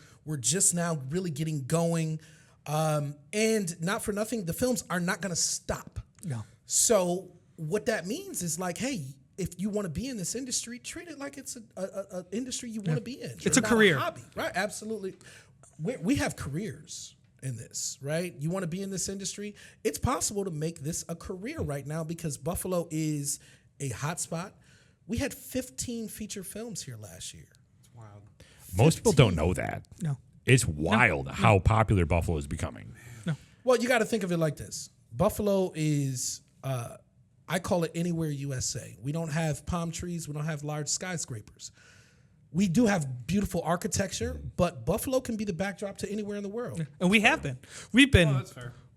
[SPEAKER 4] just now really getting going, and not for nothing, the films are not going to stop.
[SPEAKER 3] No.
[SPEAKER 4] So what that means is like, hey, if you want to be in this industry, treat it like it's a industry you want to be in.
[SPEAKER 3] It's a
[SPEAKER 4] not
[SPEAKER 3] career.
[SPEAKER 4] hobby, right? Absolutely. We have careers in this, right? You want to be in this industry, it's possible to make this a career right now because Buffalo is a hot spot. We had 15 feature films here last year.
[SPEAKER 1] Most people don't know that.
[SPEAKER 3] No.
[SPEAKER 1] It's wild how popular Buffalo is becoming.
[SPEAKER 4] Well, you got to think of it like this. Buffalo is, I call it anywhere USA. We don't have palm trees. We don't have large skyscrapers. We do have beautiful architecture, but Buffalo can be the backdrop to anywhere in the world.
[SPEAKER 3] And we have been. We've been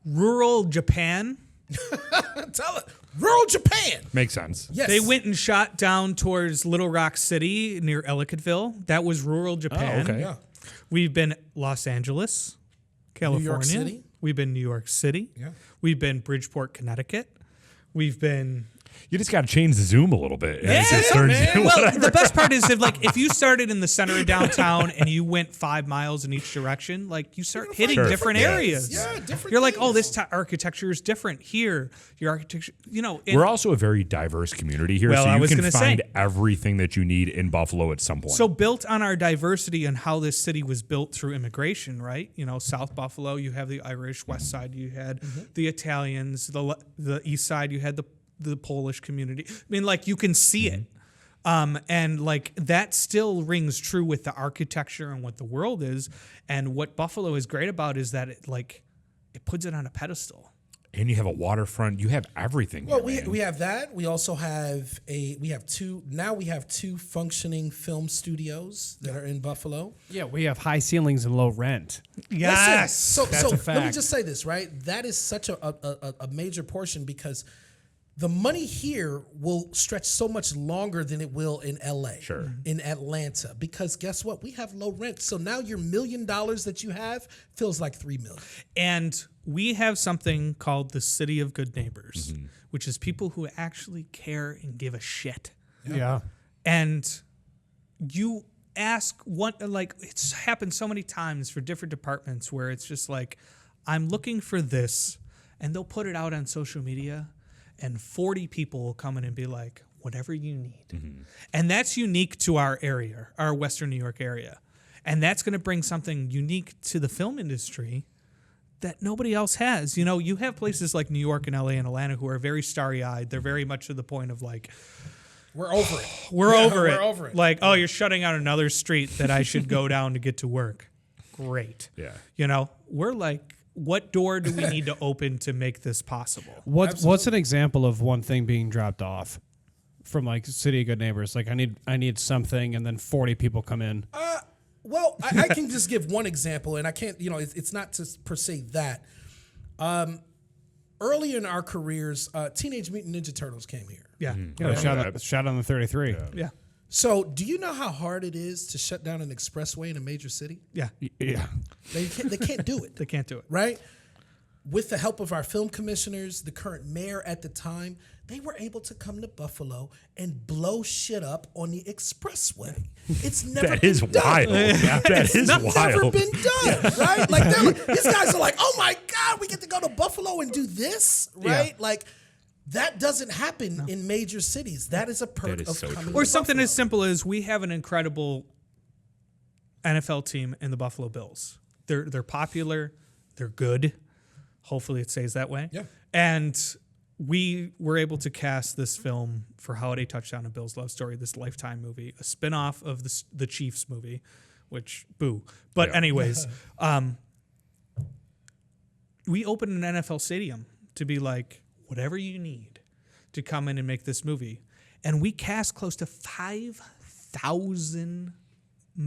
[SPEAKER 3] rural Japan.
[SPEAKER 4] Tell it. Rural Japan.
[SPEAKER 1] Makes sense.
[SPEAKER 4] Yes.
[SPEAKER 3] They went and shot down towards Little Rock City near Ellicottville. That was rural Japan.
[SPEAKER 1] okay.
[SPEAKER 4] Yeah.
[SPEAKER 3] We've been Los Angeles, California.
[SPEAKER 4] York City.
[SPEAKER 3] We've been New York City.
[SPEAKER 4] Yeah.
[SPEAKER 3] We've been Bridgeport, Connecticut. We've been
[SPEAKER 1] You just got to change the zoom a little bit.
[SPEAKER 3] Yeah,
[SPEAKER 1] It just turns into
[SPEAKER 3] well,
[SPEAKER 1] whatever.
[SPEAKER 3] the best part is if you started in the center of downtown and you went 5 miles in each direction, like you start hitting
[SPEAKER 1] Sure.
[SPEAKER 3] different
[SPEAKER 1] Yeah.
[SPEAKER 3] areas.
[SPEAKER 4] Yeah, different
[SPEAKER 3] You're like, oh,
[SPEAKER 4] things.
[SPEAKER 3] this architecture is different here. Your architecture, and-
[SPEAKER 1] We're also a very diverse community here,
[SPEAKER 3] Well,
[SPEAKER 1] so
[SPEAKER 3] I
[SPEAKER 1] you
[SPEAKER 3] was
[SPEAKER 1] can
[SPEAKER 3] gonna
[SPEAKER 1] find
[SPEAKER 3] say.
[SPEAKER 1] everything that you need in Buffalo at some point.
[SPEAKER 3] So built on our diversity and how this city was built through immigration, right? South Buffalo, you have the Irish. West side, you had the Italians. The east side, you had the Polish community. I mean, like you can see it. And like that still rings true with the architecture and what the world is. And what Buffalo is great about is that it puts it on a pedestal.
[SPEAKER 1] and you have a waterfront. You have everything.
[SPEAKER 4] Well,
[SPEAKER 1] here, man.
[SPEAKER 4] we have that. We also have two functioning film studios that are in Buffalo.
[SPEAKER 2] Yeah, we have high ceilings and low rent.
[SPEAKER 3] Yes.
[SPEAKER 4] So
[SPEAKER 2] That's a
[SPEAKER 4] let me
[SPEAKER 2] fact.
[SPEAKER 4] just say this, right? That is such a major portion because the money here will stretch so much longer than it will in LA,
[SPEAKER 1] Sure.
[SPEAKER 4] in Atlanta, because guess what? We have low rent. So now your $1 million that you have feels like $3 million.
[SPEAKER 3] And we have something called the City of Good Neighbors, which is people who actually care and give a shit.
[SPEAKER 2] Yeah.
[SPEAKER 3] And you ask what, like, it's happened so many times for different departments where it's just like, I'm looking for this, and they'll put it out on social media, and 40 people will come in and be like, whatever you need. And that's unique to our area, our Western New York area. And that's going to bring something unique to the film industry that nobody else has. You know, you have places like New York and LA and Atlanta who are very starry-eyed. They're very much to the point of like,
[SPEAKER 4] We're over it.
[SPEAKER 3] we're
[SPEAKER 4] Yeah,
[SPEAKER 3] over
[SPEAKER 4] we're
[SPEAKER 3] it.
[SPEAKER 4] over it.
[SPEAKER 3] Like, oh, you're shutting out another street that I should go down to get to work. Great.
[SPEAKER 1] Yeah.
[SPEAKER 3] You know, we're like, what door do we need to open to make this possible?
[SPEAKER 2] What's an example of one thing being dropped off from like City of Good Neighbors? Like I need something, and then 40 people come in.
[SPEAKER 4] Well, I can just give one example, and I can't, it's not to per se that. Early in our careers, Teenage Mutant Ninja Turtles came here.
[SPEAKER 3] Yeah.
[SPEAKER 2] Shot on the 33.
[SPEAKER 3] Yeah.
[SPEAKER 4] So, do you know how hard it is to shut down an expressway in a major city?
[SPEAKER 3] Yeah.
[SPEAKER 2] Yeah.
[SPEAKER 4] They can't do it.
[SPEAKER 3] They can't do it.
[SPEAKER 4] Right? With the help of our film commissioners, the current mayor at the time, they were able to come to Buffalo and blow shit up on the expressway. It's never
[SPEAKER 1] That
[SPEAKER 4] been
[SPEAKER 1] is
[SPEAKER 4] done.
[SPEAKER 1] wild. That is
[SPEAKER 4] Never
[SPEAKER 1] wild.
[SPEAKER 4] been done, right? Like, these guys are like, oh my God, we get to go to Buffalo and do this, right?
[SPEAKER 3] Yeah.
[SPEAKER 4] Like, that doesn't happen in major cities. That is a perk
[SPEAKER 1] That is
[SPEAKER 4] of
[SPEAKER 1] so
[SPEAKER 4] coming
[SPEAKER 1] true.
[SPEAKER 4] to
[SPEAKER 3] Or something
[SPEAKER 4] Buffalo.
[SPEAKER 3] as simple as we have an incredible NFL team in the Buffalo Bills. They're popular. They're good. Hopefully it stays that way.
[SPEAKER 4] Yeah.
[SPEAKER 3] And we were able to cast this film for Holiday Touchdown and Bill's Love Story, this Lifetime movie, a spin-off of the Chiefs movie, which, boo. But
[SPEAKER 1] Yeah.
[SPEAKER 3] anyways, we opened an NFL stadium to be like, whatever you need. to come in and make this movie. And we cast close to 5,000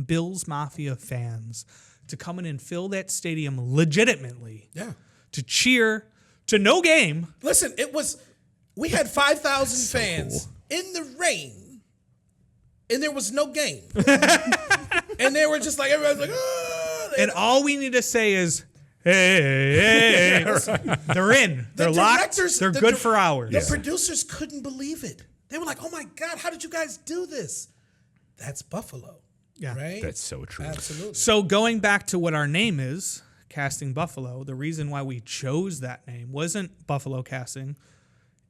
[SPEAKER 3] Bills Mafia fans to come in and fill that stadium legitimately.
[SPEAKER 4] Yeah.
[SPEAKER 3] To cheer to no game.
[SPEAKER 4] Listen, we had 5,000 fans in the rain, and there was no game. And they were just like, everybody's like, oh.
[SPEAKER 3] And all we need to say is, hey, they're in. They're locked. They're good for hours.
[SPEAKER 4] The producers couldn't believe it. They were like, oh my God, how did you guys do this? That's Buffalo.
[SPEAKER 3] Yeah.
[SPEAKER 4] Right?
[SPEAKER 1] That's so true.
[SPEAKER 4] Absolutely.
[SPEAKER 3] So going back to what our name is, Casting Buffalo, the reason why we chose that name wasn't Buffalo Casting.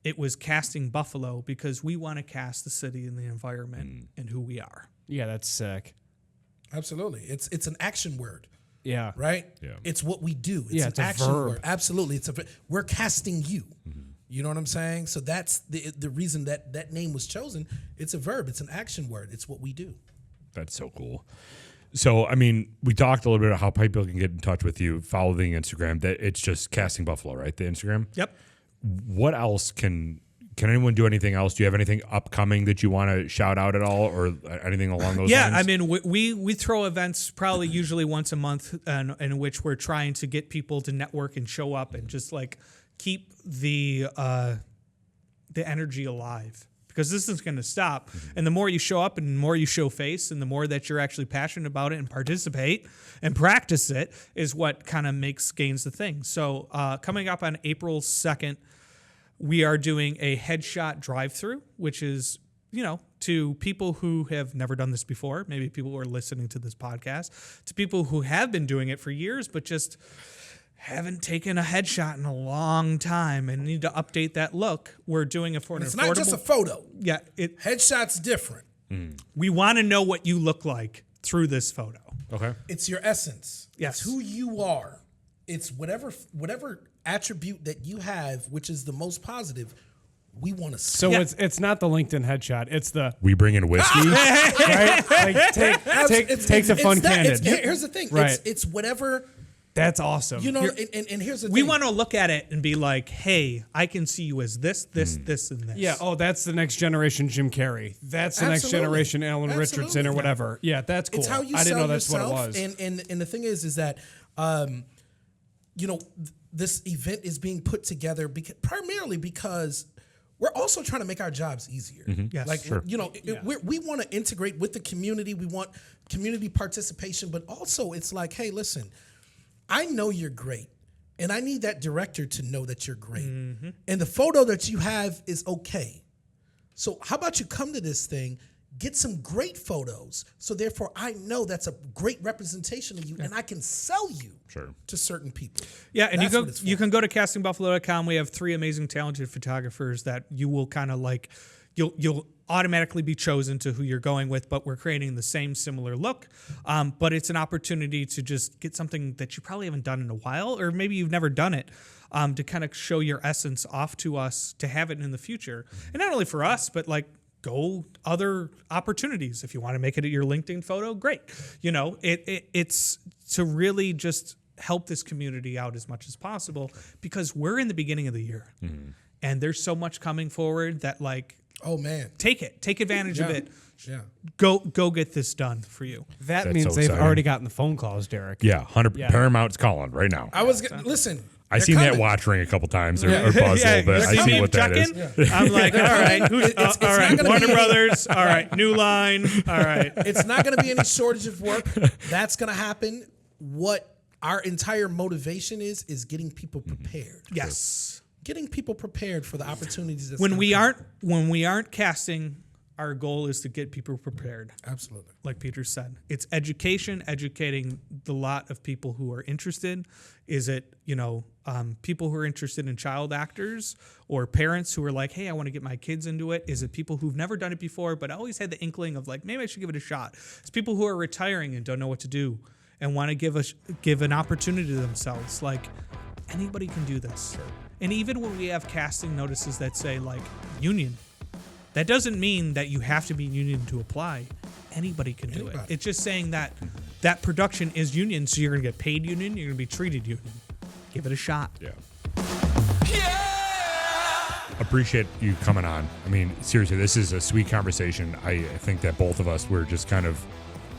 [SPEAKER 3] It was Casting Buffalo because we want to cast the city and the environment and who we are.
[SPEAKER 2] Yeah, that's sick.
[SPEAKER 4] Absolutely. It's an action word.
[SPEAKER 2] Yeah.
[SPEAKER 4] Right?
[SPEAKER 1] Yeah.
[SPEAKER 4] It's what we do. It's
[SPEAKER 2] Yeah,
[SPEAKER 4] an
[SPEAKER 2] it's a
[SPEAKER 4] action
[SPEAKER 2] verb.
[SPEAKER 4] word. Absolutely. We're casting you. You know what I'm saying? So that's the reason that name was chosen. It's a verb. It's an action word. It's what we do.
[SPEAKER 1] That's so cool. So, I mean, we talked a little bit about how people can get in touch with you, follow the Instagram. That it's just Casting Buffalo, right? The Instagram.
[SPEAKER 3] Yep.
[SPEAKER 1] What else can anyone do? Anything else? Do you have anything upcoming that you want to shout out at all, or anything along those lines?
[SPEAKER 3] Yeah, I mean, we throw events probably usually once a month, in which we're trying to get people to network and show up and just like keep the energy alive. Because this is going to stop. And the more you show up and the more you show face and the more that you're actually passionate about it and participate and practice it is what kind of gains the thing. So coming up on April 2nd, we are doing a headshot drive-through, which is, to people who have never done this before, maybe people who are listening to this podcast, to people who have been doing it for years but just haven't taken a headshot in a long time and need to update that look. We're doing it for an affordable.
[SPEAKER 4] It's not just a photo.
[SPEAKER 3] Yeah,
[SPEAKER 4] Headshot's different.
[SPEAKER 3] we want to know what you look like through this photo.
[SPEAKER 1] Okay.
[SPEAKER 4] It's your essence.
[SPEAKER 3] Yes.
[SPEAKER 4] It's who you are. It's whatever attribute that you have, which is the most positive. We want to see.
[SPEAKER 2] So
[SPEAKER 3] Yeah.
[SPEAKER 2] it's not the LinkedIn headshot. It's the
[SPEAKER 1] We bring in whiskey.
[SPEAKER 2] right. Like take the fun candid.
[SPEAKER 4] Here's the thing.
[SPEAKER 2] Right.
[SPEAKER 4] It's whatever.
[SPEAKER 2] That's awesome.
[SPEAKER 4] And here's the thing.
[SPEAKER 3] We want to look at it and be like, hey, I can see you as this, and this.
[SPEAKER 2] Yeah. Oh, that's the next generation Jim Carrey. That's the next
[SPEAKER 4] Absolutely.
[SPEAKER 2] generation Alan Richardson or
[SPEAKER 4] Absolutely.
[SPEAKER 2] whatever. Yeah, that's cool.
[SPEAKER 4] It's how you
[SPEAKER 2] I didn't
[SPEAKER 4] sell
[SPEAKER 2] know that's
[SPEAKER 4] yourself.
[SPEAKER 2] what it was.
[SPEAKER 4] And the thing is that, this event is being put together primarily because we're also trying to make our jobs easier.
[SPEAKER 3] Yes.
[SPEAKER 4] Like,
[SPEAKER 1] Sure.
[SPEAKER 4] we want to integrate with the community. We want community participation, but also it's like, hey, listen, I know you're great, and I need that director to know that you're great. And the photo that you have is okay. So how about you come to this thing, get some great photos, so therefore I know that's a great representation of you, and I can sell you to certain people.
[SPEAKER 3] Yeah, and
[SPEAKER 4] That's what it's
[SPEAKER 3] you
[SPEAKER 4] for.
[SPEAKER 3] can go to castingbuffalo.com. We have 3 amazing, talented photographers that you will kind of like. You'll automatically be chosen to who you're going with, but we're creating the same similar look. But it's an opportunity to just get something that you probably haven't done in a while, or maybe you've never done it, to kind of show your essence off to us to have it in the future. And not only for us, but like go other opportunities. If you want to make it your LinkedIn photo, great. It's to really just help this community out as much as possible because we're in the beginning of the year and there's so much coming forward that like,
[SPEAKER 4] Oh man,
[SPEAKER 3] take advantage of it.
[SPEAKER 4] Yeah.
[SPEAKER 3] Go get this done for you.
[SPEAKER 2] That
[SPEAKER 1] That's
[SPEAKER 2] means
[SPEAKER 1] so
[SPEAKER 2] they've
[SPEAKER 1] exciting.
[SPEAKER 2] already gotten the phone calls, Derek.
[SPEAKER 1] Yeah, 100.
[SPEAKER 2] Yeah.
[SPEAKER 1] Paramount's calling right now.
[SPEAKER 4] Listen.
[SPEAKER 1] I
[SPEAKER 4] they're
[SPEAKER 1] seen that
[SPEAKER 4] coming.
[SPEAKER 1] watch ring a couple times or buzz a little bit.
[SPEAKER 3] they're
[SPEAKER 1] I see
[SPEAKER 3] coming,
[SPEAKER 1] what that is.
[SPEAKER 3] chucking. I'm like, all right,
[SPEAKER 4] It's
[SPEAKER 3] all
[SPEAKER 4] not
[SPEAKER 3] right,
[SPEAKER 4] gonna
[SPEAKER 3] Warner
[SPEAKER 4] be-
[SPEAKER 3] Brothers, all right, New Line, all right.
[SPEAKER 4] It's not going to be any shortage of work. That's going to happen. What our entire motivation is getting people prepared.
[SPEAKER 3] Yes.
[SPEAKER 4] Getting people prepared for the opportunities. That's
[SPEAKER 3] When
[SPEAKER 4] gonna
[SPEAKER 3] we
[SPEAKER 4] come.
[SPEAKER 3] aren't casting, our goal is to get people prepared.
[SPEAKER 4] Absolutely.
[SPEAKER 3] Like Peter said, it's education, educating the lot of people who are interested. Is it, people who are interested in child actors or parents who are like, hey, I want to get my kids into it? Is it people who've never done it before, but always had the inkling of like, maybe I should give it a shot? It's people who are retiring and don't know what to do and want to give an opportunity to themselves. Like anybody can do this. And even when we have casting notices that say like union, that doesn't mean that you have to be union to apply. Anybody can do it.
[SPEAKER 4] Anybody.
[SPEAKER 3] It's just saying that that production is union, so you're going to get paid union, you're going to be treated union. Give it a shot.
[SPEAKER 1] Yeah. appreciate you coming on. I mean, seriously, this is a sweet conversation. I think that both of us were just kind of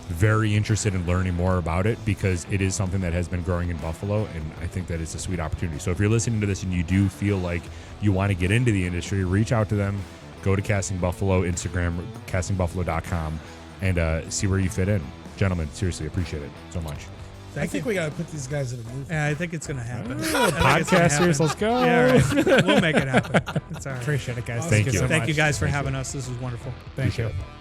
[SPEAKER 1] very interested in learning more about it because it is something that has been growing in Buffalo, and I think that it's a sweet opportunity. So if you're listening to this and you do feel like you want to get into the industry, reach out to them. Go to Casting Buffalo, Instagram, castingbuffalo.com, and see where you fit in. Gentlemen, seriously, appreciate it so much.
[SPEAKER 4] I think we got to put these guys in a movie.
[SPEAKER 3] Yeah, I think it's going to happen. I think it's gonna
[SPEAKER 1] Podcasters,
[SPEAKER 3] happen.
[SPEAKER 1] let's go.
[SPEAKER 3] Yeah, right. We'll make it happen. It's all right.
[SPEAKER 2] Appreciate it, guys.
[SPEAKER 1] Thank you.
[SPEAKER 2] so
[SPEAKER 3] Thank you
[SPEAKER 2] much.
[SPEAKER 3] guys for having us. This was wonderful.
[SPEAKER 2] Thank you.
[SPEAKER 1] Appreciate it.